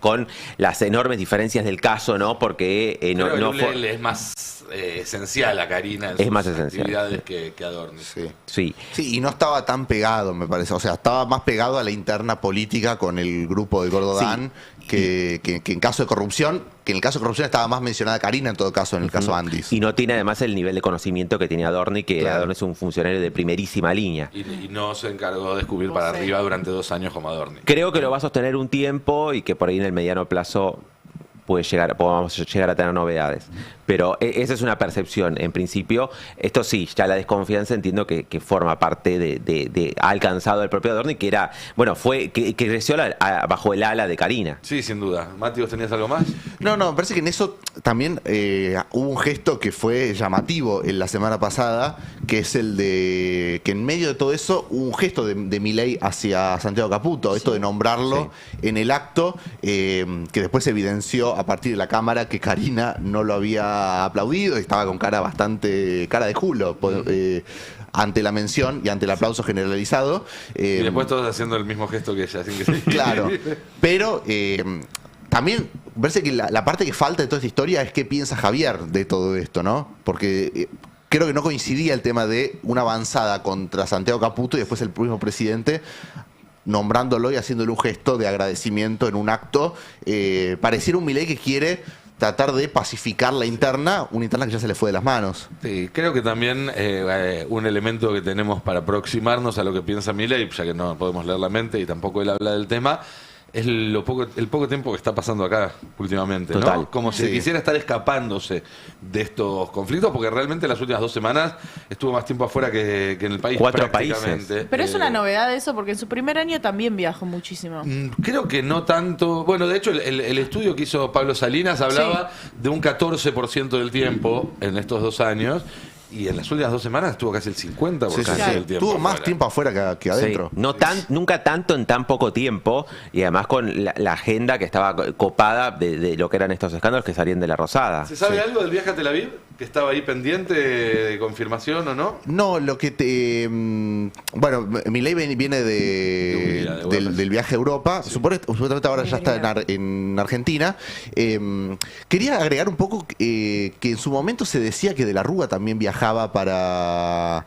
con las enormes diferencias del caso, ¿no? Porque no fue... es más esencial a Karina en es sus más esencial. actividades que Adorni. Sí, y no estaba tan pegado, me parece. O sea, estaba más pegado a la interna política con el grupo de Gordodán que en caso de corrupción, que en el caso de corrupción estaba más mencionada Karina en todo caso, en el caso Andis. Y no tiene además el nivel de conocimiento que tiene Adorni, que Adorni es un funcionario de primerísima línea. Y no se encargó de escupir para arriba durante 2 años como Adorni. Creo que lo va a sostener un tiempo y que por ahí en el mediano plazo podamos llegar a tener novedades. Pero esa es una percepción. En principio, esto sí, ya la desconfianza entiendo que forma parte ha alcanzado el propio Adorni, que era, bueno, que creció bajo el ala de Karina. Sí, sin duda. Mati, ¿vos tenías algo más? No, me parece que en eso también hubo un gesto que fue llamativo en la semana pasada, que es el de que en medio de todo eso hubo un gesto de Milei hacia Santiago Caputo, esto de nombrarlo en el acto, que después se evidenció a partir de la cámara que Karina no lo había aplaudido, estaba con cara de culo ante la mención y ante el aplauso generalizado. Y después todos haciendo el mismo gesto que ella. Sin que Claro, pero también parece que la parte que falta de toda esta historia es qué piensa Javier de todo esto, ¿no? Porque creo que no coincidía el tema de una avanzada contra Santiago Caputo y después el mismo presidente nombrándolo y haciéndole un gesto de agradecimiento en un acto. Pareciera un Milei que quiere tratar de pacificar una interna que ya se le fue de las manos. Sí, creo que también un elemento que tenemos para aproximarnos a lo que piensa Milei, ya que no podemos leer la mente y tampoco él habla del tema, es el poco tiempo que está pasando acá últimamente, ¿no? Total. Como si quisiera estar escapándose de estos conflictos, porque realmente las últimas 2 semanas estuvo más tiempo afuera que en el país. 4 prácticamente. países. Pero es una novedad eso, porque en su primer año también viajó muchísimo. Creo que no tanto. Bueno, de hecho, el estudio que hizo Pablo Salinas hablaba de un 14% del tiempo en estos 2 años. Y en las últimas 2 semanas estuvo casi el 50% del tiempo. Tuvo más afuera. tiempo afuera que adentro. Sí, nunca tanto en tan poco tiempo, y además con la agenda que estaba copada de lo que eran estos escándalos que salían de la Rosada. ¿Se sabe algo del viaje a Tel Aviv? ¿Que estaba ahí pendiente de confirmación o no? No, lo que bueno, Milei viene del viaje a Europa. Sí. Supuestamente ahora ya está en Argentina. Quería agregar un poco que en su momento se decía que De la Rúa también viajaba para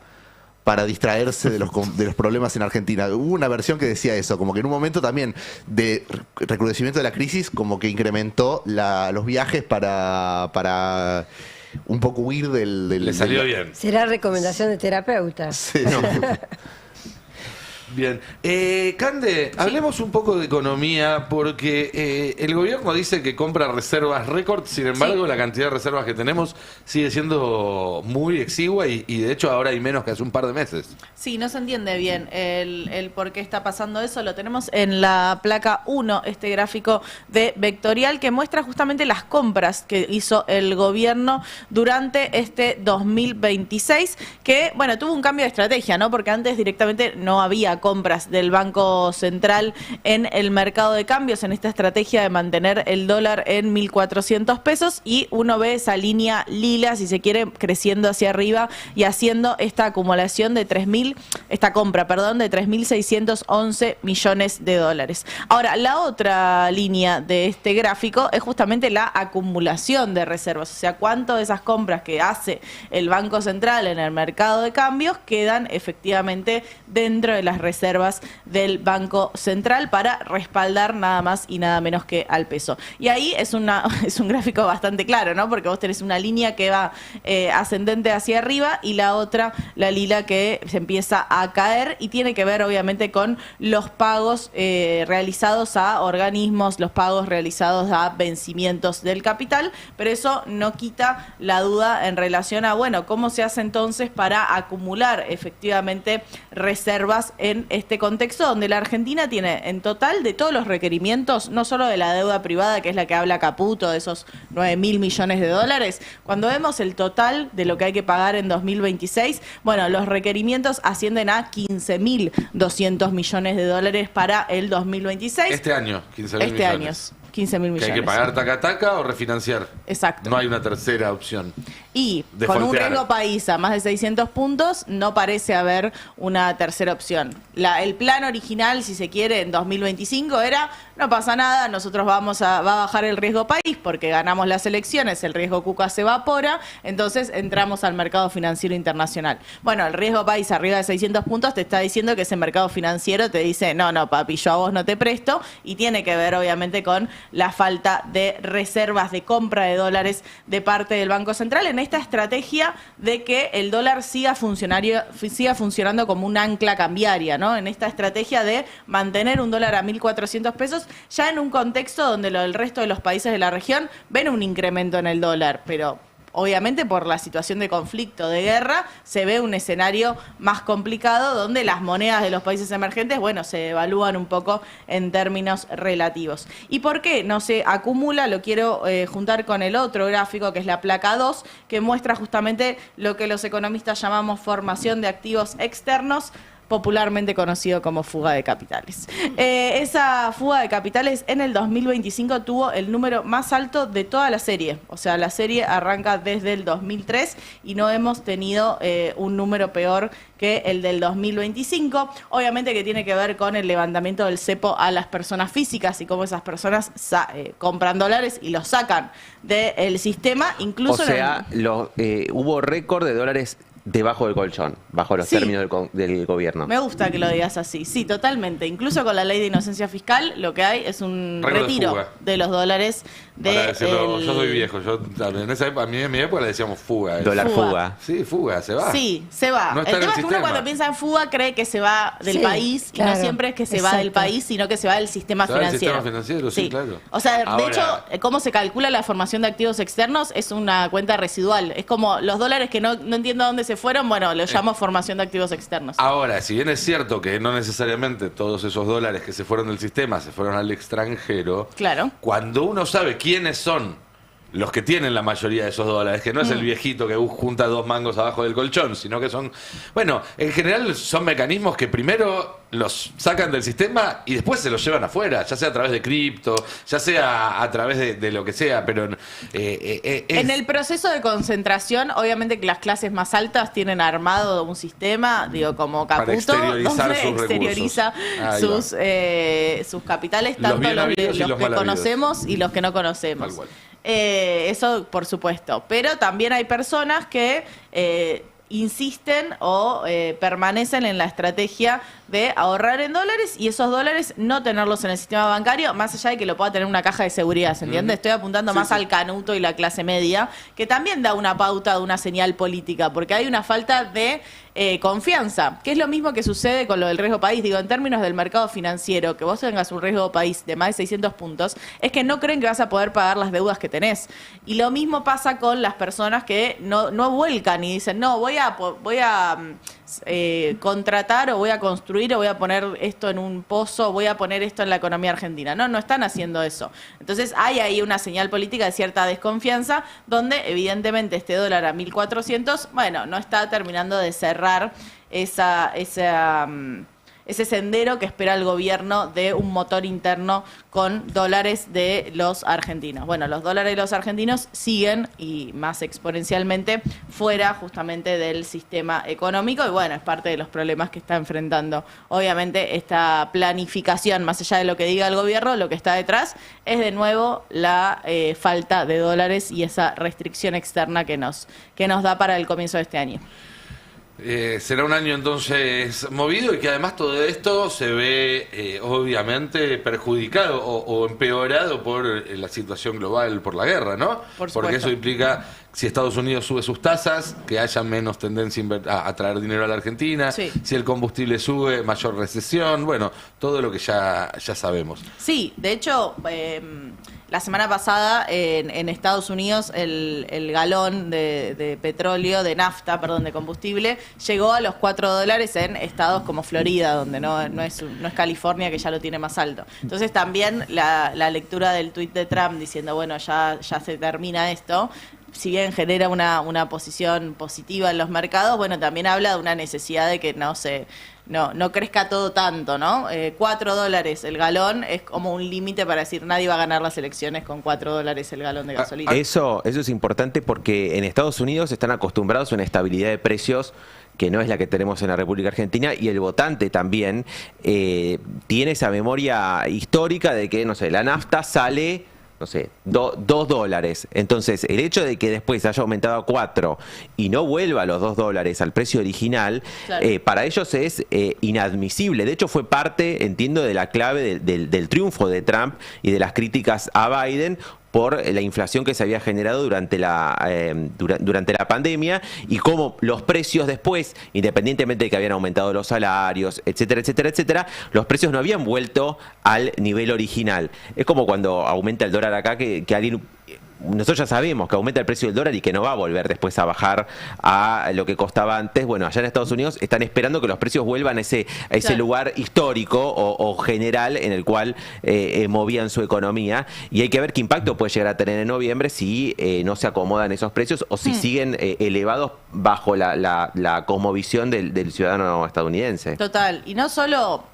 distraerse de los problemas en Argentina. Hubo una versión que decía eso, como que en un momento también de recrudecimiento de la crisis, como que incrementó los viajes para un poco huir del... Le salió bien. ¿Será recomendación de terapeuta? Sí. Bien. Cande, hablemos un poco de economía, porque el gobierno dice que compra reservas récord, sin embargo, la cantidad de reservas que tenemos sigue siendo muy exigua y de hecho ahora hay menos que hace un par de meses. Sí, no se entiende bien el por qué está pasando eso. Lo tenemos en la placa 1, este gráfico de Vectorial, que muestra justamente las compras que hizo el gobierno durante este 2026, que, bueno, tuvo un cambio de estrategia, ¿no? Porque antes directamente no había compras del Banco Central en el mercado de cambios, en esta estrategia de mantener el dólar en 1.400 pesos, y uno ve esa línea lila, si se quiere, creciendo hacia arriba y haciendo esta acumulación de esta compra de 3.611 millones de dólares. Ahora, la otra línea de este gráfico es justamente la acumulación de reservas, o sea, cuánto de esas compras que hace el Banco Central en el mercado de cambios quedan efectivamente dentro de las reservas del Banco Central para respaldar nada más y nada menos que al peso. Y ahí es un gráfico bastante claro, ¿no? Porque vos tenés una línea que va ascendente hacia arriba y la otra, la lila, que se empieza a caer, y tiene que ver obviamente con los pagos realizados a organismos, los pagos realizados a vencimientos del capital, pero eso no quita la duda en relación a, bueno, cómo se hace entonces para acumular efectivamente reservas en este contexto donde la Argentina tiene en total, de todos los requerimientos, no solo de la deuda privada, que es la que habla Caputo, de esos 9.000 millones de dólares, cuando vemos el total de lo que hay que pagar en 2026, bueno, los requerimientos ascienden a 15.200 millones de dólares para el 2026. Este año, 15.000 millones. 15.000 millones. ¿Que hay que pagar taca o refinanciar? Exacto. No hay una tercera opción. Y De con un foltear. riesgo país a más de 600 puntos, no parece haber una tercera opción. El plan original, si se quiere, en 2025 era, no pasa nada, nosotros va a bajar el riesgo país porque ganamos las elecciones, el riesgo Cuca se evapora, entonces entramos al mercado financiero internacional. Bueno, el riesgo país arriba de 600 puntos te está diciendo que ese mercado financiero te dice, no, papi, yo a vos no te presto, y tiene que ver obviamente con la falta de reservas de compra de dólares de parte del Banco Central en esta estrategia de que el dólar siga funcionando como un ancla cambiaria, ¿no? En esta estrategia de mantener un dólar a 1.400 pesos, ya en un contexto donde el resto de los países de la región ven un incremento en el dólar, pero obviamente por la situación de conflicto, de guerra, se ve un escenario más complicado donde las monedas de los países emergentes, bueno, se devalúan un poco en términos relativos. ¿Y por qué no se acumula? Lo quiero juntar con el otro gráfico, que es la placa 2, que muestra justamente lo que los economistas llamamos formación de activos externos, popularmente conocido como fuga de capitales. Esa fuga de capitales en el 2025 tuvo el número más alto de toda la serie. O sea, la serie arranca desde el 2003 y no hemos tenido un número peor que el del 2025. Obviamente que tiene que ver con el levantamiento del cepo a las personas físicas y cómo esas personas compran dólares y los sacan del sistema. Incluso o sea, hubo récord de dólares debajo del colchón, bajo los términos del gobierno. Me gusta que lo digas así, sí, totalmente. Incluso con la ley de inocencia fiscal, lo que hay es un retiro de los dólares de... Yo soy viejo, en esa época, en mi época le decíamos fuga. Dólar fuga. Sí, fuga, se va. Sí, se va. No el tema es que uno cuando piensa en fuga cree que se va del país, claro, y no siempre es que se va del país, sino que se va del sistema financiero. Del sistema financiero, sí, claro. O sea, de hecho, cómo se calcula la formación de activos externos es una cuenta residual. Es como los dólares que no entiendo a dónde se fueron, bueno, lo llamo formación de activos externos. Ahora, si bien es cierto que no necesariamente todos esos dólares que se fueron del sistema se fueron al extranjero, claro, cuando uno sabe quiénes son los que tienen la mayoría de esos dólares, que no es el viejito que junta 2 mangos abajo del colchón, sino que son, bueno, en general son mecanismos que primero los sacan del sistema y después se los llevan afuera, ya sea a través de cripto, ya sea a través de lo que sea, pero... En el proceso de concentración, obviamente que las clases más altas tienen armado un sistema, digo, como Caputo, donde exterioriza sus capitales, tanto los que conocemos y los que no conocemos. Eso por supuesto, pero también hay personas que insisten o permanecen en la estrategia de ahorrar en dólares y esos dólares no tenerlos en el sistema bancario, más allá de que lo pueda tener una caja de seguridad, ¿se entiende? Estoy apuntando más al canuto y la clase media, que también da una pauta de una señal política, porque hay una falta de confianza, que es lo mismo que sucede con lo del riesgo país. Digo, en términos del mercado financiero, que vos tengas un riesgo país de más de 600 puntos, es que no creen que vas a poder pagar las deudas que tenés. Y lo mismo pasa con las personas que no vuelcan y dicen, no, voy a contratar o voy a construir o voy a poner esto en un pozo, voy a poner esto en la economía argentina. No están haciendo eso. Entonces hay ahí una señal política de cierta desconfianza donde evidentemente este dólar a 1.400, bueno, no está terminando de cerrar ese sendero que espera el gobierno de un motor interno con dólares de los argentinos. Bueno, los dólares de los argentinos siguen, y más exponencialmente, fuera justamente del sistema económico, y bueno, es parte de los problemas que está enfrentando. Obviamente esta planificación, más allá de lo que diga el gobierno, lo que está detrás es de nuevo la falta de dólares y esa restricción externa que nos da para el comienzo de este año. Será un año entonces movido y que además todo esto se ve obviamente perjudicado o empeorado por la situación global, por la guerra, ¿no? Porque eso implica, si Estados Unidos sube sus tasas, que haya menos tendencia a traer dinero a la Argentina, si el combustible sube, mayor recesión, bueno, todo lo que ya sabemos. Sí, de hecho... la semana pasada en Estados Unidos el galón de petróleo, de nafta, de combustible, llegó a los $4 en estados como Florida, donde no es California, que ya lo tiene más alto. Entonces también la lectura del tuit de Trump diciendo, bueno, ya se termina esto, si bien genera una posición positiva en los mercados, bueno, también habla de una necesidad de que no crezca todo tanto, ¿no? $4 el galón es como un límite para decir nadie va a ganar las elecciones con $4 el galón de gasolina. Eso es importante porque en Estados Unidos están acostumbrados a una estabilidad de precios que no es la que tenemos en la República Argentina, y el votante también tiene esa memoria histórica de que, no sé, la nafta sale no sé, $2. Entonces, el hecho de que después haya aumentado a 4 y no vuelva a los $2 al precio original, Claro. para ellos es inadmisible. De hecho, fue parte, entiendo, de la clave del triunfo de Trump y de las críticas a Biden por la inflación que se había generado durante la pandemia y cómo los precios después, independientemente de que habían aumentado los salarios, etcétera, etcétera, etcétera, los precios no habían vuelto al nivel original. Es como cuando aumenta el dólar acá, que alguien... Nosotros ya sabemos que aumenta el precio del dólar y que no va a volver después a bajar a lo que costaba antes. Bueno, allá en Estados Unidos están esperando que los precios vuelvan a ese Claro. lugar histórico o general en el cual movían su economía. Y hay que ver qué impacto puede llegar a tener en noviembre si no se acomodan esos precios o si siguen elevados bajo la cosmovisión del ciudadano estadounidense. Total, y no solo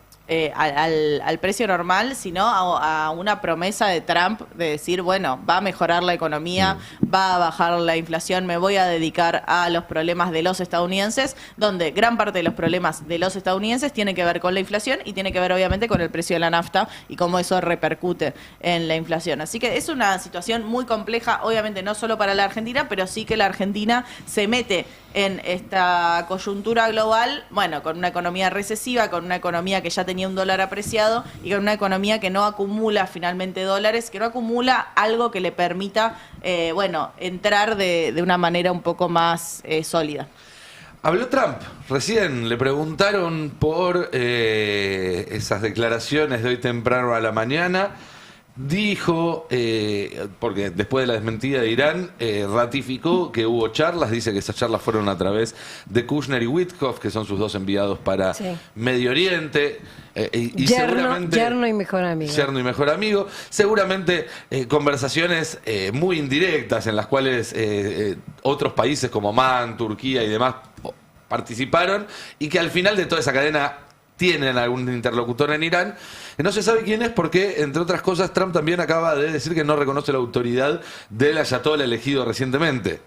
al precio normal, sino a una promesa de Trump de decir, bueno, va a mejorar la economía, va a bajar la inflación, me voy a dedicar a los problemas de los estadounidenses, donde gran parte de los problemas de los estadounidenses tiene que ver con la inflación y tiene que ver obviamente con el precio de la nafta y cómo eso repercute en la inflación. Así que es una situación muy compleja, obviamente no solo para la Argentina, pero sí que la Argentina se mete en esta coyuntura global, bueno, con una economía recesiva, con una economía que ya tenía un dólar apreciado y con una economía que no acumula finalmente dólares, que no acumula algo que le permita, bueno, entrar de una manera un poco más sólida. Habló Trump, recién le preguntaron por esas declaraciones de hoy temprano a la mañana. Dijo, porque después de la desmentida de Irán, ratificó que hubo charlas, dice que esas charlas fueron a través de Kushner y Witkoff, que son sus dos enviados para Medio Oriente. Y Yerno y mejor amigo. Yerno y mejor amigo. Seguramente conversaciones muy indirectas en las cuales otros países como Omán, Turquía y demás participaron y que al final de toda esa cadena tienen algún interlocutor en Irán. No se sabe quién es porque, entre otras cosas, Trump también acaba de decir que no reconoce la autoridad del ayatolá elegido recientemente.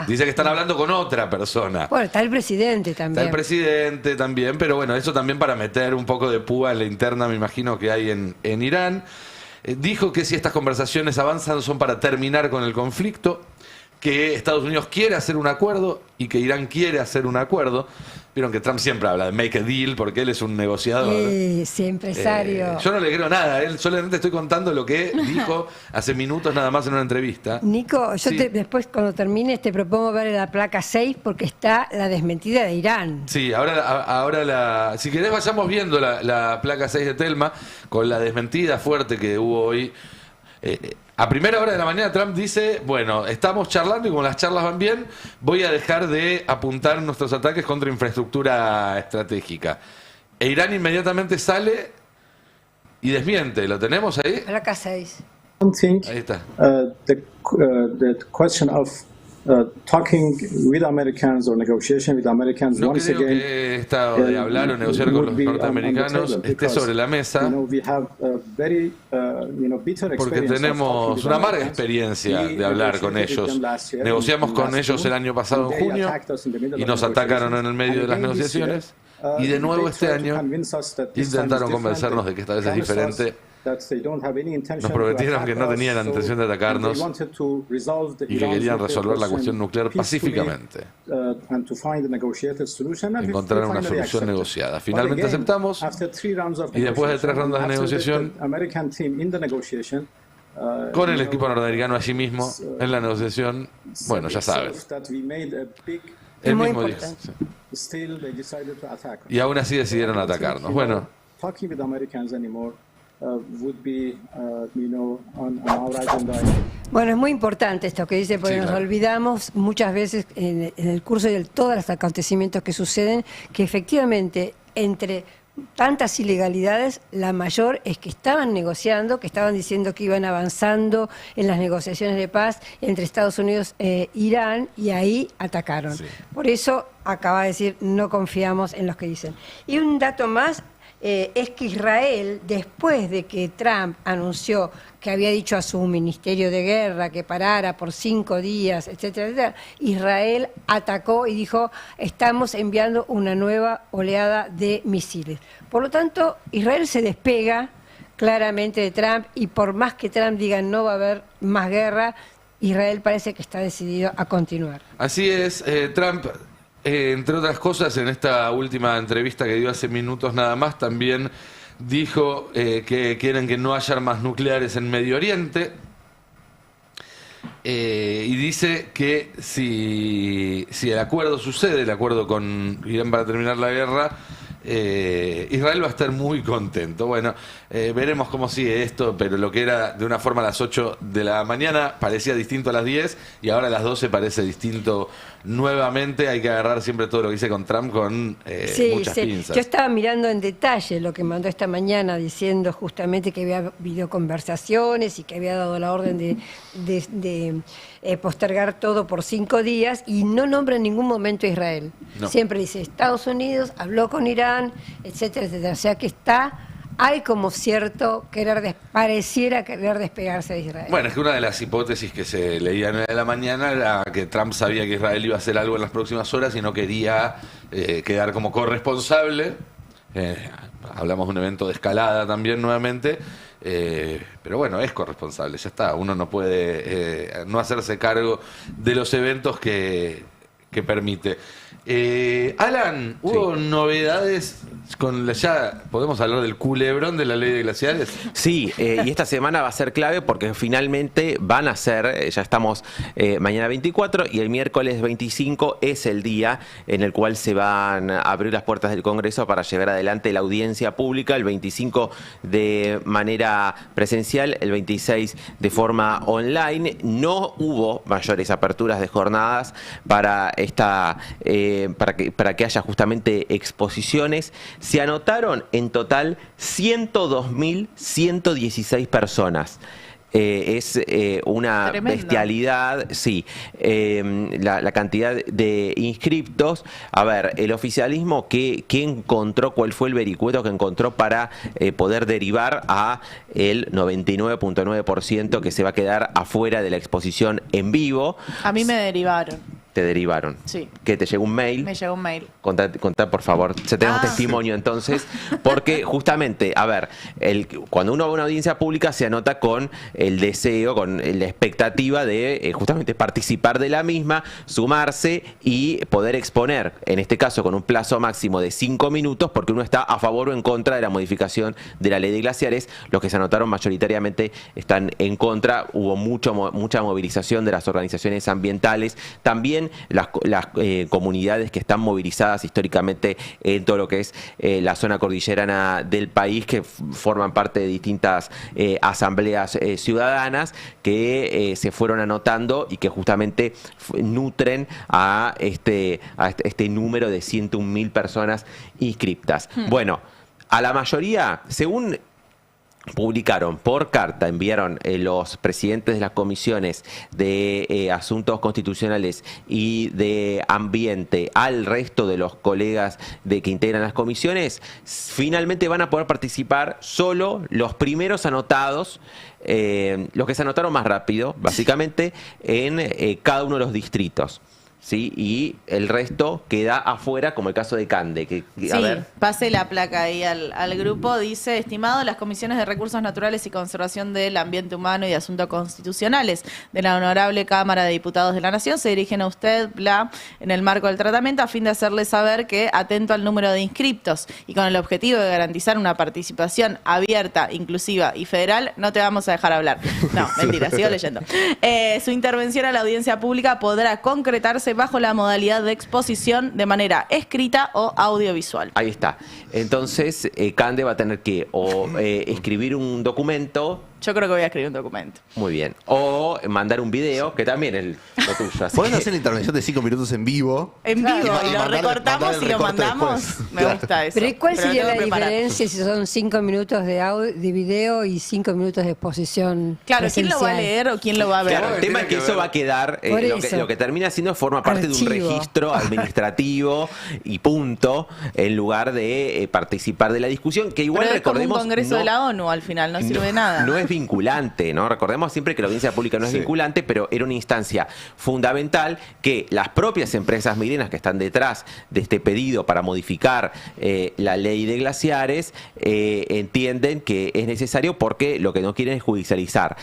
Dice que están hablando con otra persona. Bueno, está el presidente también. Está el presidente también, pero bueno, eso también para meter un poco de púa en la interna, me imagino, que hay en Irán. Dijo que si estas conversaciones avanzan son para terminar con el conflicto, que Estados Unidos quiere hacer un acuerdo y que Irán quiere hacer un acuerdo. Vieron que Trump siempre habla de make a deal porque él es un negociador. Sí, empresario. Yo no le creo nada, él solamente estoy contando lo que dijo hace minutos nada más en una entrevista. Nico, yo Sí. después cuando termines te propongo ver la placa 6 porque está la desmentida de Irán. Sí, ahora si querés vayamos viendo la placa 6 de Telma con la desmentida fuerte que hubo hoy. A primera hora de la mañana Trump dice, bueno, estamos charlando y como las charlas van bien, voy a dejar de apuntar nuestros ataques contra infraestructura estratégica. E Irán inmediatamente sale y desmiente. ¿Lo tenemos ahí? Placa 6. Ahí está. The question of talking with Americans or negotiation with Americans No once creo again. que esta de hablar o negociar con los would be, norteamericanos on the table esté sobre la mesa. We have a very, bitter Porque experience of tenemos talking with una amarga Americans. experiencia We de hablar con negotiated with ellos. them last year, Negociamos con last ellos June, el año pasado en and they junio attacked us in the middle y of nos atacaron en el medio de las negotiations. And again this year, negociaciones. Y de nuevo they este tried to año convince us that this time intentaron is convencernos de que esta vez es different. diferente. That they don't have any intention Nos to prometieron que no attack tenían la us, intención de and atacarnos they wanted to resolve the y que Iran querían nuclear resolver la cuestión question nuclear peacefully, pacíficamente. and to find a negotiated solution, and we Encontrar una finally solución accepted. negociada. But Finalmente again, aceptamos after 3 rounds of y después de 3 negotiation, rondas de after negociación the American team in the negotiation, con el equipo norteamericano allí mismo en la negociación, bueno, ya sabes. that we made a big, Él Muy mismo dijo. importante. Sí. still they decided to attack us. Y aún así decidieron atacarnos. Bueno, Talking with Americans anymore would be, on our agenda. Bueno, es muy importante esto que dice, porque Sí, nos claro. olvidamos muchas veces en el curso de todos los acontecimientos que suceden, que efectivamente entre tantas ilegalidades, la mayor es que estaban negociando, que estaban diciendo que iban avanzando en las negociaciones de paz entre Estados Unidos e Irán, y ahí atacaron. Sí. Por eso acaba de decir, no confiamos en los que dicen. Y un dato más, es que Israel, después de que Trump anunció que había dicho a su ministerio de guerra que parara por 5 días, etcétera, etcétera, Israel atacó y dijo, estamos enviando una nueva oleada de misiles. Por lo tanto, Israel se despega claramente de Trump, y por más que Trump diga no va a haber más guerra, Israel parece que está decidido a continuar. Así es, Trump, entre otras cosas, en esta última entrevista que dio hace minutos nada más, también dijo que quieren que no haya armas nucleares en Medio Oriente. Y dice que si el acuerdo sucede, el acuerdo con Irán para terminar la guerra, Israel va a estar muy contento. Bueno, veremos cómo sigue esto, pero lo que era de una forma a las 8 de la mañana parecía distinto a las 10 y ahora a las 12 parece distinto nuevamente. Hay que agarrar siempre todo lo que dice con Trump con muchas pinzas. Yo estaba mirando en detalle lo que mandó esta mañana diciendo justamente que había videoconversaciones y que había dado la orden de postergar todo por 5 días y no nombra en ningún momento a Israel. No. Siempre dice Estados Unidos, habló con Irán, etcétera, etcétera. O sea que hay como cierto pareciera querer despegarse de Israel. Bueno, es que una de las hipótesis que se leía a 9 de la mañana era que Trump sabía que Israel iba a hacer algo en las próximas horas y no quería quedar como corresponsable. Hablamos de un evento de escalada también nuevamente. Pero bueno, es corresponsable, ya está. Uno no puede no hacerse cargo de los eventos que permite. Alan, ¿hubo novedades ya podemos hablar del culebrón de la ley de glaciares? Sí, y esta semana va a ser clave porque finalmente van a ser, ya estamos mañana 24 y el miércoles 25 es el día en el cual se van a abrir las puertas del Congreso para llevar adelante la audiencia pública, el 25 de manera presencial, el 26 de forma online. No hubo mayores aperturas de jornadas para para que haya justamente exposiciones. Se anotaron en total 102.116 personas. Es una Tremendo. Bestialidad, sí, la cantidad de inscriptos. A ver, el oficialismo, ¿qué encontró? ¿Cuál fue el vericueto que encontró para poder derivar a el 99.9% que se va a quedar afuera de la exposición en vivo? A mí me derivaron. Te derivaron. Sí. ¿Que te llegó un mail? Me llegó un mail. Contá, por favor. Tenemos testimonio entonces, porque justamente, a ver, cuando uno va a una audiencia pública se anota con el deseo, con la expectativa de justamente participar de la misma, sumarse y poder exponer, en este caso con un plazo máximo de 5 minutos, porque uno está a favor o en contra de la modificación de la ley de glaciares. Los que se anotaron mayoritariamente están en contra. Hubo mucha movilización de las organizaciones ambientales, también las comunidades que están movilizadas históricamente en todo lo que es la zona cordillerana del país, que forman parte de distintas asambleas ciudadanas que se fueron anotando y que justamente nutren a este número de 101.000 personas inscriptas. Bueno, a la mayoría, según publicaron por carta, enviaron los presidentes de las comisiones de asuntos constitucionales y de ambiente al resto de los colegas que integran las comisiones, finalmente van a poder participar solo los primeros anotados, los que se anotaron más rápido, básicamente, en cada uno de los distritos. ¿Sí? Y el resto queda afuera, como el caso de Cande. Pase la placa ahí al grupo. Dice: estimado, las comisiones de Recursos Naturales y Conservación del Ambiente Humano y de Asuntos Constitucionales de la Honorable Cámara de Diputados de la Nación se dirigen a usted, en el marco del tratamiento, a fin de hacerle saber que, atento al número de inscriptos y con el objetivo de garantizar una participación abierta, inclusiva y federal, no te vamos a dejar hablar. No, mentira, sigo leyendo. Su intervención a la audiencia pública podrá concretarse bajo la modalidad de exposición de manera escrita o audiovisual. Ahí está. Entonces, Cande va a tener que escribir un documento. Yo creo que voy a escribir un documento. Muy bien. O mandar un video, que también es lo tuyo. Podés hacer la intervención de 5 minutos en vivo. En vivo, y lo recortamos y lo mandamos. Después. Me gusta eso. Pero ¿cuál sería la lo tengo que preparar. diferencia si son 5 minutos de video y 5 minutos de exposición? Claro, ¿quién lo va a presencial? leer o quién lo va a ver? Claro, el tema es que eso va a quedar, lo que termina siendo forma parte de un registro administrativo y punto, en lugar de participar de la discusión, que igual Pero es como recordemos... un congreso de la ONU al final, no sirve de nada. No es es vinculante, ¿no? Recordemos siempre que la audiencia pública no es vinculante, pero era una instancia fundamental que las propias empresas mineras que están detrás de este pedido para modificar la ley de glaciares entienden que es necesario porque lo que no quieren es judicializar.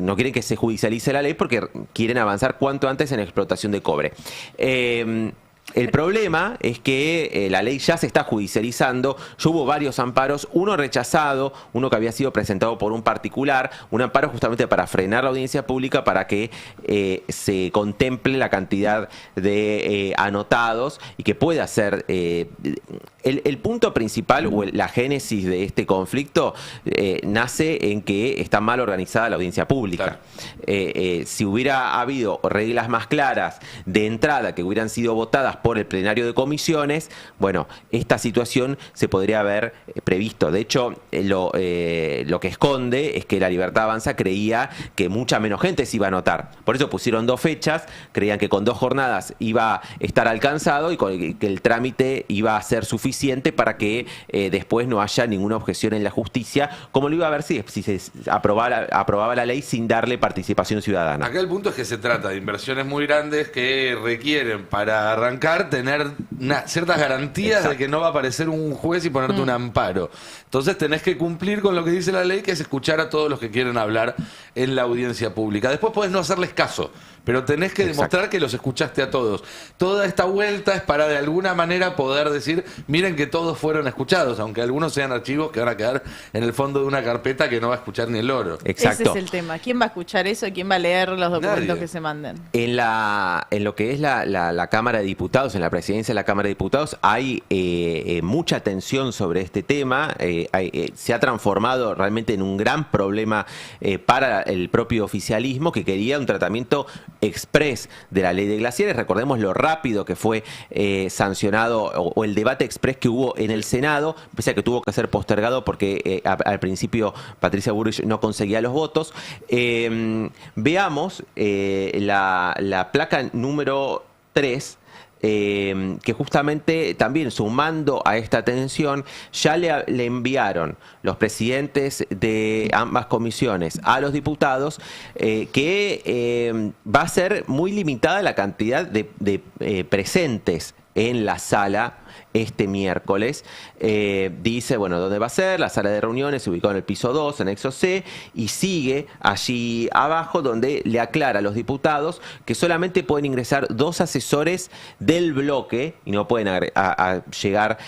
No quieren que se judicialice la ley porque quieren avanzar cuanto antes en la explotación de cobre. El problema es que la ley ya se está judicializando, ya hubo varios amparos, uno rechazado, uno que había sido presentado por un particular, un amparo justamente para frenar la audiencia pública para que se contemple la cantidad de anotados y que pueda ser... El punto principal o la génesis de este conflicto nace en que está mal organizada la audiencia pública. Claro. Si hubiera habido reglas más claras de entrada que hubieran sido votadas por el plenario de comisiones, bueno, esta situación se podría haber previsto. De hecho, lo que esconde es que La Libertad Avanza creía que mucha menos gente se iba a anotar. Por eso pusieron 2 fechas, creían que con 2 jornadas iba a estar alcanzado y que el trámite iba a ser suficiente para que después no haya ninguna objeción en la justicia, como lo iba a haber si se aprobaba la ley sin darle participación ciudadana. Acá el punto es que se trata de inversiones muy grandes que requieren para arrancar tener ciertas garantías de que no va a aparecer un juez y ponerte un amparo. Entonces tenés que cumplir con lo que dice la ley, que es escuchar a todos los que quieren hablar en la audiencia pública. Después podés no hacerles caso, pero tenés que demostrar que los escuchaste a todos. Toda esta vuelta es para de alguna manera poder decir, miren que todos fueron escuchados, aunque algunos sean archivos que van a quedar en el fondo de una carpeta que no va a escuchar ni el loro. Exacto. Ese es el tema. ¿Quién va a escuchar eso? ¿Quién va a leer los documentos que se manden? En lo que es la Cámara de Diputados, en la presidencia de la Cámara de Diputados, hay mucha tensión sobre este tema. Se ha transformado realmente en un gran problema para el propio oficialismo, que quería un tratamiento exprés de la ley de glaciares. Recordemos lo rápido que fue sancionado o el debate exprés que hubo en el Senado, pese a que tuvo que ser postergado porque al principio Patricia Bullrich no conseguía los votos. Veamos la placa número 3, que justamente también sumando a esta tensión ya le enviaron los presidentes de ambas comisiones a los diputados que va a ser muy limitada la cantidad de presentes en la sala este miércoles. Dice, bueno, ¿dónde va a ser? La sala de reuniones se ubicó en el piso 2, anexo C, y sigue allí abajo donde le aclara a los diputados que solamente pueden ingresar 2 asesores del bloque y no pueden llegar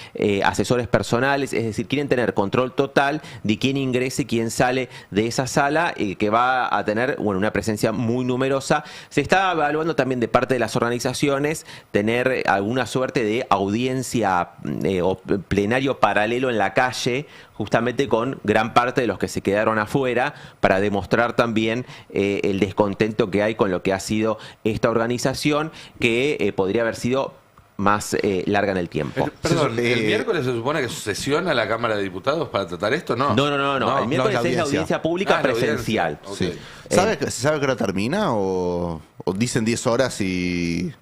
asesores personales, es decir, quieren tener control total de quién ingrese y quién sale de esa sala, que va a tener, bueno, una presencia muy numerosa. Se está evaluando también de parte de las organizaciones tener alguna suerte de audiencia o plenario paralelo en la calle, justamente con gran parte de los que se quedaron afuera, para demostrar también el descontento que hay con lo que ha sido esta organización, que podría haber sido más larga en el tiempo. Perdón, ¿el miércoles se supone que sesiona la Cámara de Diputados para tratar esto? No. No. El miércoles es la audiencia pública presencial. Okay. Sí. ¿Se sabe que ahora termina o dicen 10 horas y...?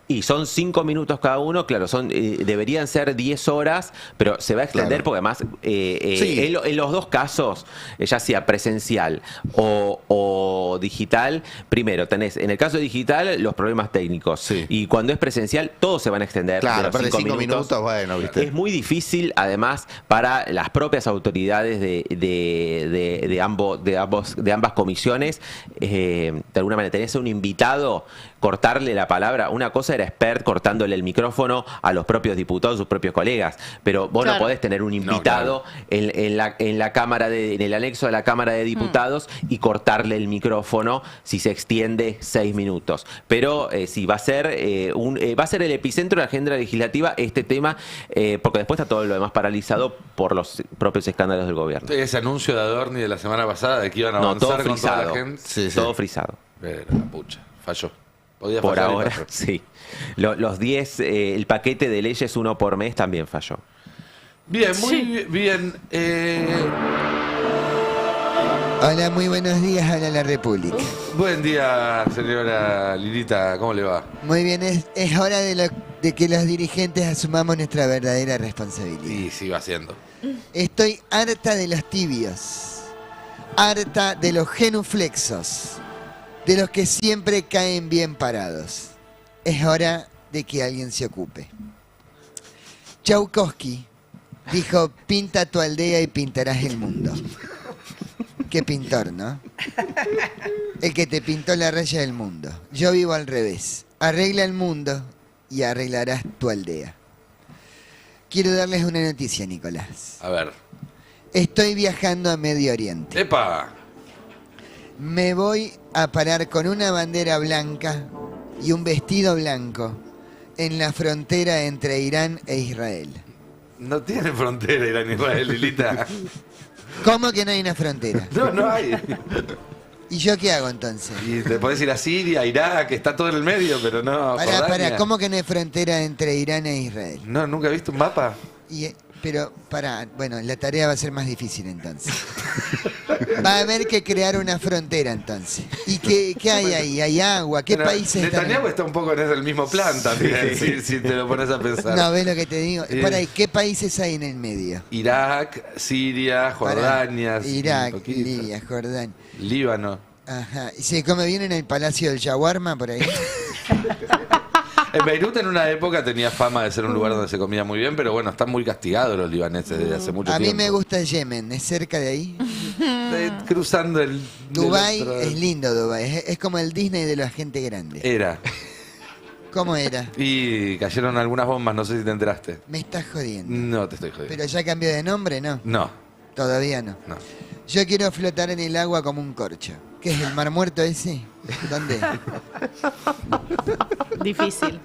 Y son 5 minutos cada uno, claro, deberían ser 10 horas, pero se va a extender porque además en los dos casos, ya sea presencial o digital, primero tenés, en el caso digital, los problemas técnicos. Y cuando es presencial, todos se van a extender. Claro, aparte de 5 minutos, bueno, ¿viste? Es muy difícil, además, para las propias autoridades de ambas comisiones, de alguna manera, tenés a un invitado, cortarle la palabra. Una cosa era Espert cortándole el micrófono a los propios diputados, sus propios colegas, pero vos no podés tener un invitado en la Cámara en el anexo de la Cámara de Diputados y cortarle el micrófono si se extiende 6 minutos. Pero sí, va a ser el epicentro de la agenda legislativa este tema, porque después está todo lo demás paralizado por los propios escándalos del gobierno. Ese anuncio de Adorni de la semana pasada de que iban a avanzar con toda la gente. Todo frisado. Pero la pucha, falló. Por ahora, sí. Los 10, el paquete de leyes, 1 por mes, también falló. Bien, muy bien. Hola, muy buenos días, habla la República. Buen día, señora Lilita, ¿cómo le va? Muy bien, es hora de que los dirigentes asumamos nuestra verdadera responsabilidad. Y sí, va siendo. Estoy harta de los tibios. harta de los genuflexos, de los que siempre caen bien parados. Es hora de que alguien se ocupe. Tchaikovsky dijo, pinta tu aldea y pintarás el mundo. Qué pintor, ¿no? El que te pintó la raya del mundo. Yo vivo al revés. Arregla el mundo y arreglarás tu aldea. Quiero darles una noticia, Nicolás. A ver. Estoy viajando a Medio Oriente. ¡Epa! Me voy a parar con una bandera blanca y un vestido blanco en la frontera entre Irán e Israel. No tiene frontera Irán e Israel, Lilita. ¿Cómo que no hay una frontera? No hay. ¿Y yo qué hago entonces? Y te podés ir a Siria, Irak, está todo en el medio, pero no. Pará, ¿cómo que no hay frontera entre Irán e Israel? No, ¿nunca viste un mapa? Pero, bueno, la tarea va a ser más difícil entonces. Va a haber que crear una frontera entonces. ¿Y qué hay ahí? ¿Hay agua? ¿Qué países están? Netanyahu está un poco en el mismo plan también, si te lo pones a pensar. No, ¿ves lo que te digo? ¿Qué países hay en el medio? Irak, Siria, Jordania. Irak, Libia, Jordania. Líbano. Ajá. ¿Y se come bien en el Palacio del Shawarma por ahí? En Beirut en una época tenía fama de ser un lugar donde se comía muy bien, pero bueno, están muy castigados los libaneses desde hace mucho tiempo. A mí me gusta Yemen, ¿es cerca de ahí? Cruzando el... Dubái es lindo, Dubái. Es como el Disney de la gente grande. Era. ¿Cómo era? Y cayeron algunas bombas, no sé si te enteraste. Me estás jodiendo. No te estoy jodiendo. ¿Pero ya cambió de nombre, no? No. Todavía no. No. Yo quiero flotar en el agua como un corcho. ¿Qué es el Mar Muerto ese? ¿Dónde? Difícil.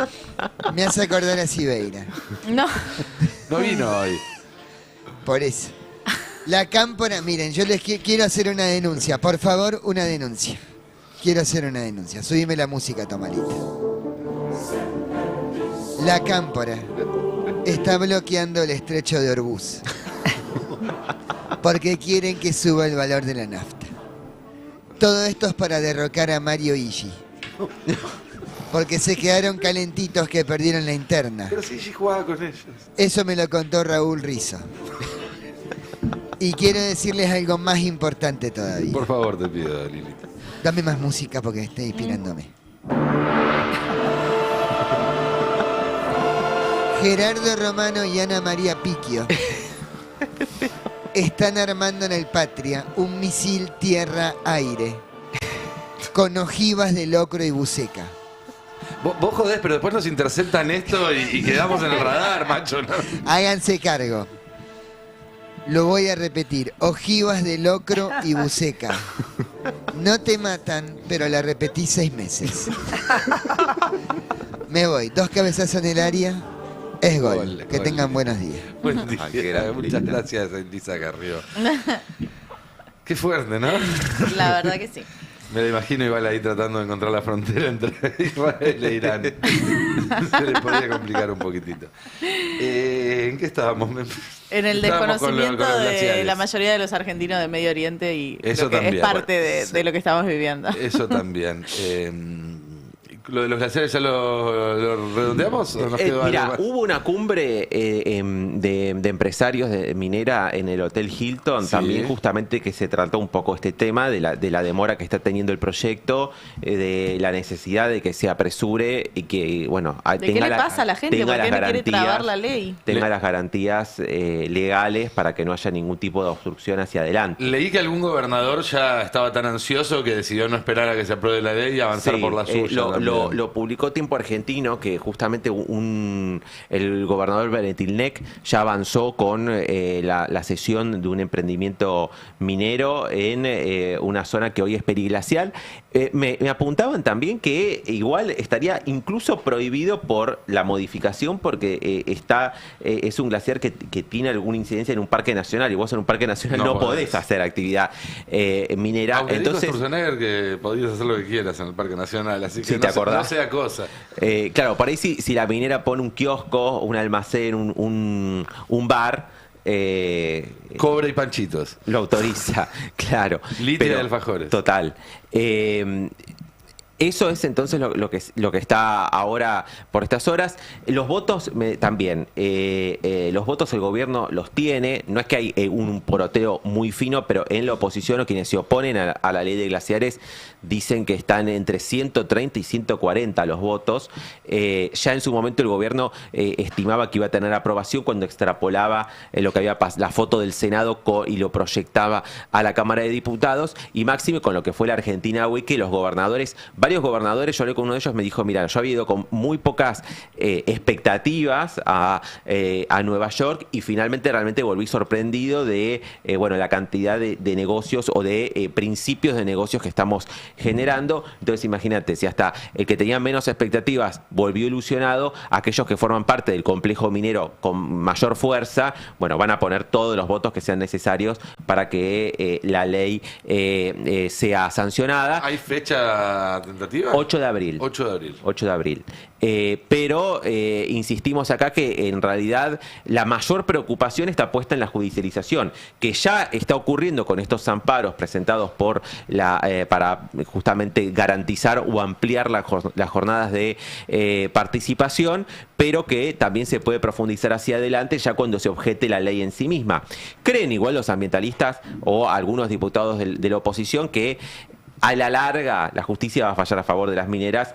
Me hace acordar a Sibeira. No. No vino hoy. Por eso. La cámpora, miren, yo les quiero hacer una denuncia. Por favor, una denuncia. Quiero hacer una denuncia. Subime la música, Tomalita. La cámpora está bloqueando el estrecho de Hormuz. Porque quieren que suba el valor de la nafta. Todo esto es para derrocar a Mario Iggi. Porque se quedaron calentitos que perdieron la interna. Pero si Iggi jugaba con ellos. Eso me lo contó Raúl Rizzo. Y quiero decirles algo más importante todavía. Por favor, te pido, Lilita. Dame más música porque estoy inspirándome. Gerardo Romano y Ana María Picchio están armando en el Patria un misil tierra-aire con ojivas de locro y buceca. Vos jodés, pero después nos interceptan esto y quedamos en el radar, macho, ¿no? Háganse cargo. Lo voy a repetir. Ojivas de locro y buceca. No te matan, pero la repetí 6 meses. Me voy. 2 cabezazos en el área. Es gol. Que tengan buenos días. Buen día. Muchas gracias, Elisa Carrió. Qué fuerte, ¿no? La verdad que sí. Me la imagino igual ahí tratando de encontrar la frontera entre Israel e Irán. Se le podía complicar un poquitito. ¿En qué estábamos? En el desconocimiento de la mayoría de los argentinos de Medio Oriente y eso creo que también. Es parte de lo que estamos viviendo. Eso también. ¿Lo de los glaciares ya lo redondeamos? ¿O nos quedó algo Mira, más? hubo una cumbre de empresarios de minera en el Hotel Hilton, Sí. también justamente que se trató un poco este tema de la demora que está teniendo el proyecto, de la necesidad de que se apresure y que, bueno, ¿De qué le pasa a la gente? ¿Por qué no quiere trabar la ley? Tenga las garantías legales para que no haya ningún tipo de obstrucción hacia adelante. Leí que algún gobernador ya estaba tan ansioso que decidió no esperar a que se apruebe la ley y avanzar Sí, por la suya. lo publicó Tiempo Argentino, que justamente el gobernador Beretilnec ya avanzó con la cesión de un emprendimiento minero en una zona que hoy es periglacial. Me apuntaban también que igual estaría incluso prohibido por la modificación porque es un glaciar que tiene alguna incidencia en un parque nacional y vos en un parque nacional no podés hacer actividad minera. Aunque entonces dijo Sturzenegger que podías hacer lo que quieras en el Parque Nacional, así que si te acordás, no sea cosa. Claro, por ahí si la minera pone un kiosco, un almacén, un bar, Cobre y panchitos. lo autoriza, claro. Litio y alfajores. Total. Eso es entonces lo que está ahora por estas horas. Los votos también. Los votos el gobierno los tiene. No es que hay un poroteo muy fino, pero en la oposición o quienes se oponen a la ley de glaciares dicen que están entre 130 y 140 los votos. Ya en su momento el gobierno estimaba que iba a tener aprobación cuando extrapolaba lo que había la foto del Senado y lo proyectaba a la Cámara de Diputados. Y máxime con lo que fue la Argentina Week, que los gobernadores, varios gobernadores, yo hablé con uno de ellos, me dijo, mira, yo había ido con muy pocas expectativas a Nueva York y finalmente realmente volví sorprendido de la cantidad de negocios o de principios de negocios que estamos generando. Entonces imagínate, si hasta el que tenía menos expectativas volvió ilusionado, aquellos que forman parte del complejo minero con mayor fuerza, bueno, van a poner todos los votos que sean necesarios para que la ley sea sancionada. ¿Hay fecha tentativa? 8 de abril. 8 de abril. 8 de abril. Pero insistimos acá que en realidad la mayor preocupación está puesta en la judicialización, que ya está ocurriendo con estos amparos presentados por para justamente garantizar o ampliar las jornadas de participación, pero que también se puede profundizar hacia adelante ya cuando se objete la ley en sí misma. Creen igual los ambientalistas o algunos diputados de la oposición que a la larga la justicia va a fallar a favor de las mineras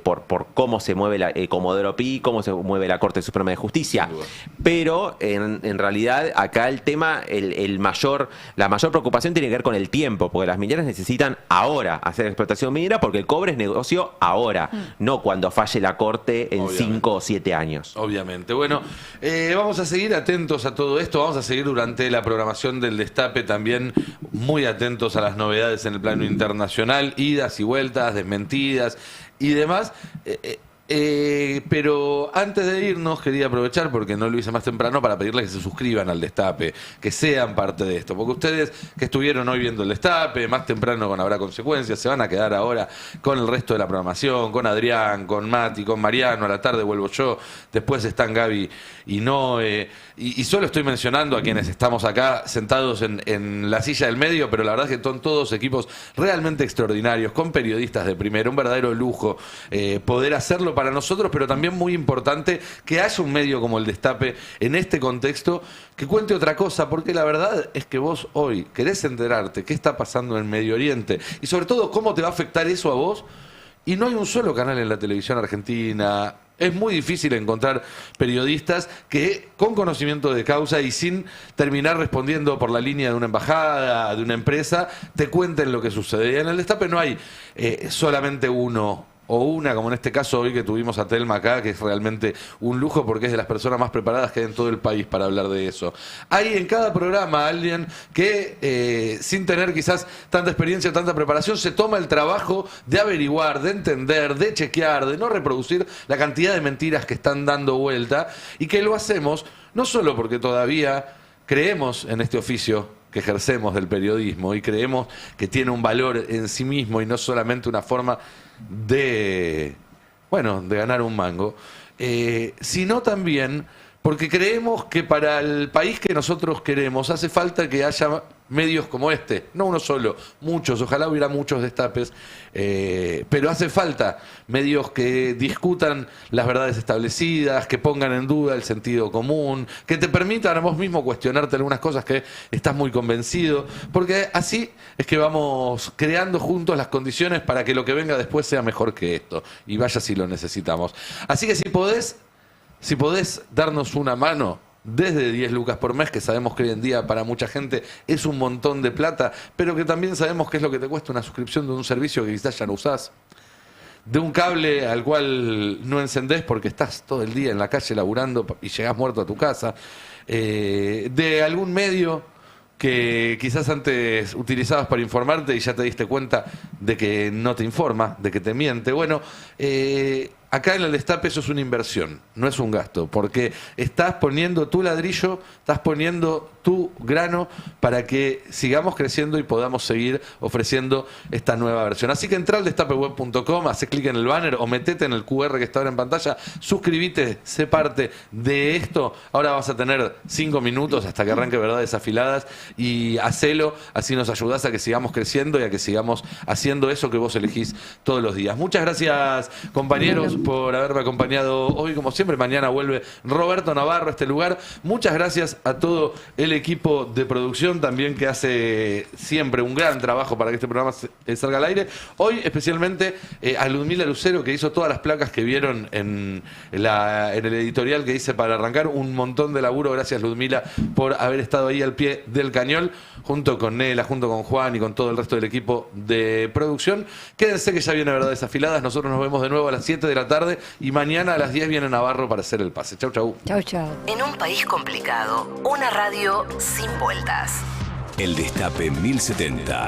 por cómo se mueve Comodoro Pi, cómo se mueve la Corte Suprema de Justicia. Pero en realidad acá el tema, la mayor preocupación tiene que ver con el tiempo, porque las mineras necesitan ahora hacer explotación minera porque el cobre es negocio ahora, no cuando falle la Corte en 5 o 7 años. Obviamente. Bueno, vamos a seguir atentos a todo esto, vamos a seguir durante la programación del Destape también muy atentos a las novedades en el plano internacional, idas y vueltas, desmentidas y demás. Pero antes de irnos quería aprovechar, porque no lo hice más temprano, para pedirles que se suscriban al Destape, que sean parte de esto, porque ustedes que estuvieron hoy viendo el Destape, más temprano con Habrá Consecuencias, se van a quedar ahora con el resto de la programación, con Adrián, con Mati, con Mariano, a la tarde vuelvo yo, después están Gaby y Noé, y solo estoy mencionando a quienes estamos acá sentados en la silla del medio, pero la verdad es que son todos equipos realmente extraordinarios, con periodistas de primera, un verdadero lujo poder hacerlo para nosotros, pero también muy importante que haya un medio como el Destape en este contexto que cuente otra cosa, porque la verdad es que vos hoy querés enterarte qué está pasando en Medio Oriente y sobre todo cómo te va a afectar eso a vos, y no hay un solo canal en la televisión argentina. Es muy difícil encontrar periodistas que con conocimiento de causa y sin terminar respondiendo por la línea de una embajada, de una empresa, te cuenten lo que sucede. Y en el Destape no hay solamente uno o una, como en este caso hoy que tuvimos a Telma acá, que es realmente un lujo porque es de las personas más preparadas que hay en todo el país para hablar de eso. Hay en cada programa alguien que, sin tener quizás tanta experiencia o tanta preparación, se toma el trabajo de averiguar, de entender, de chequear, de no reproducir la cantidad de mentiras que están dando vuelta, y que lo hacemos no solo porque todavía creemos en este oficio que ejercemos del periodismo y creemos que tiene un valor en sí mismo y no solamente una forma de ganar un mango, sino también porque creemos que para el país que nosotros queremos hace falta que haya medios como este, no uno solo, muchos, ojalá hubiera muchos destapes, pero hace falta medios que discutan las verdades establecidas, que pongan en duda el sentido común, que te permitan a vos mismo cuestionarte algunas cosas que estás muy convencido, porque así es que vamos creando juntos las condiciones para que lo que venga después sea mejor que esto, y vaya si lo necesitamos. Así que si podés darnos una mano, desde 10 lucas por mes, que sabemos que hoy en día para mucha gente es un montón de plata, pero que también sabemos que es lo que te cuesta una suscripción de un servicio que quizás ya no usás, de un cable al cual no encendés porque estás todo el día en la calle laburando y llegás muerto a tu casa, de algún medio que quizás antes utilizabas para informarte y ya te diste cuenta de que no te informa, de que te miente. Bueno, acá en el Destape eso es una inversión, no es un gasto, porque estás poniendo tu ladrillo, estás poniendo tu grano para que sigamos creciendo y podamos seguir ofreciendo esta nueva versión. Así que entra al destapeweb.com, hace clic en el banner o metete en el QR que está ahora en pantalla, suscríbete, sé parte de esto. Ahora vas a tener 5 minutos hasta que arranque Verdades Afiladas y hacelo, así nos ayudás a que sigamos creciendo y a que sigamos haciendo eso que vos elegís todos los días. Muchas gracias, compañeros, por haberme acompañado hoy, como siempre. Mañana vuelve Roberto Navarro a este lugar. Muchas gracias a todo el equipo de producción también, que hace siempre un gran trabajo para que este programa salga al aire. Hoy especialmente a Ludmila Lucero, que hizo todas las placas que vieron en el editorial que hice para arrancar. Un montón de laburo. Gracias, Ludmila, por haber estado ahí al pie del cañón, junto con Nela, junto con Juan y con todo el resto del equipo de producción. Quédense que ya viene Verdades Afiladas. Nosotros nos vemos de nuevo a las 7 de la tarde y mañana a las 10 viene Navarro para hacer el pase. Chau, chau. Chau, chau. En un país complicado, una radio sin vueltas. El Destape 1070.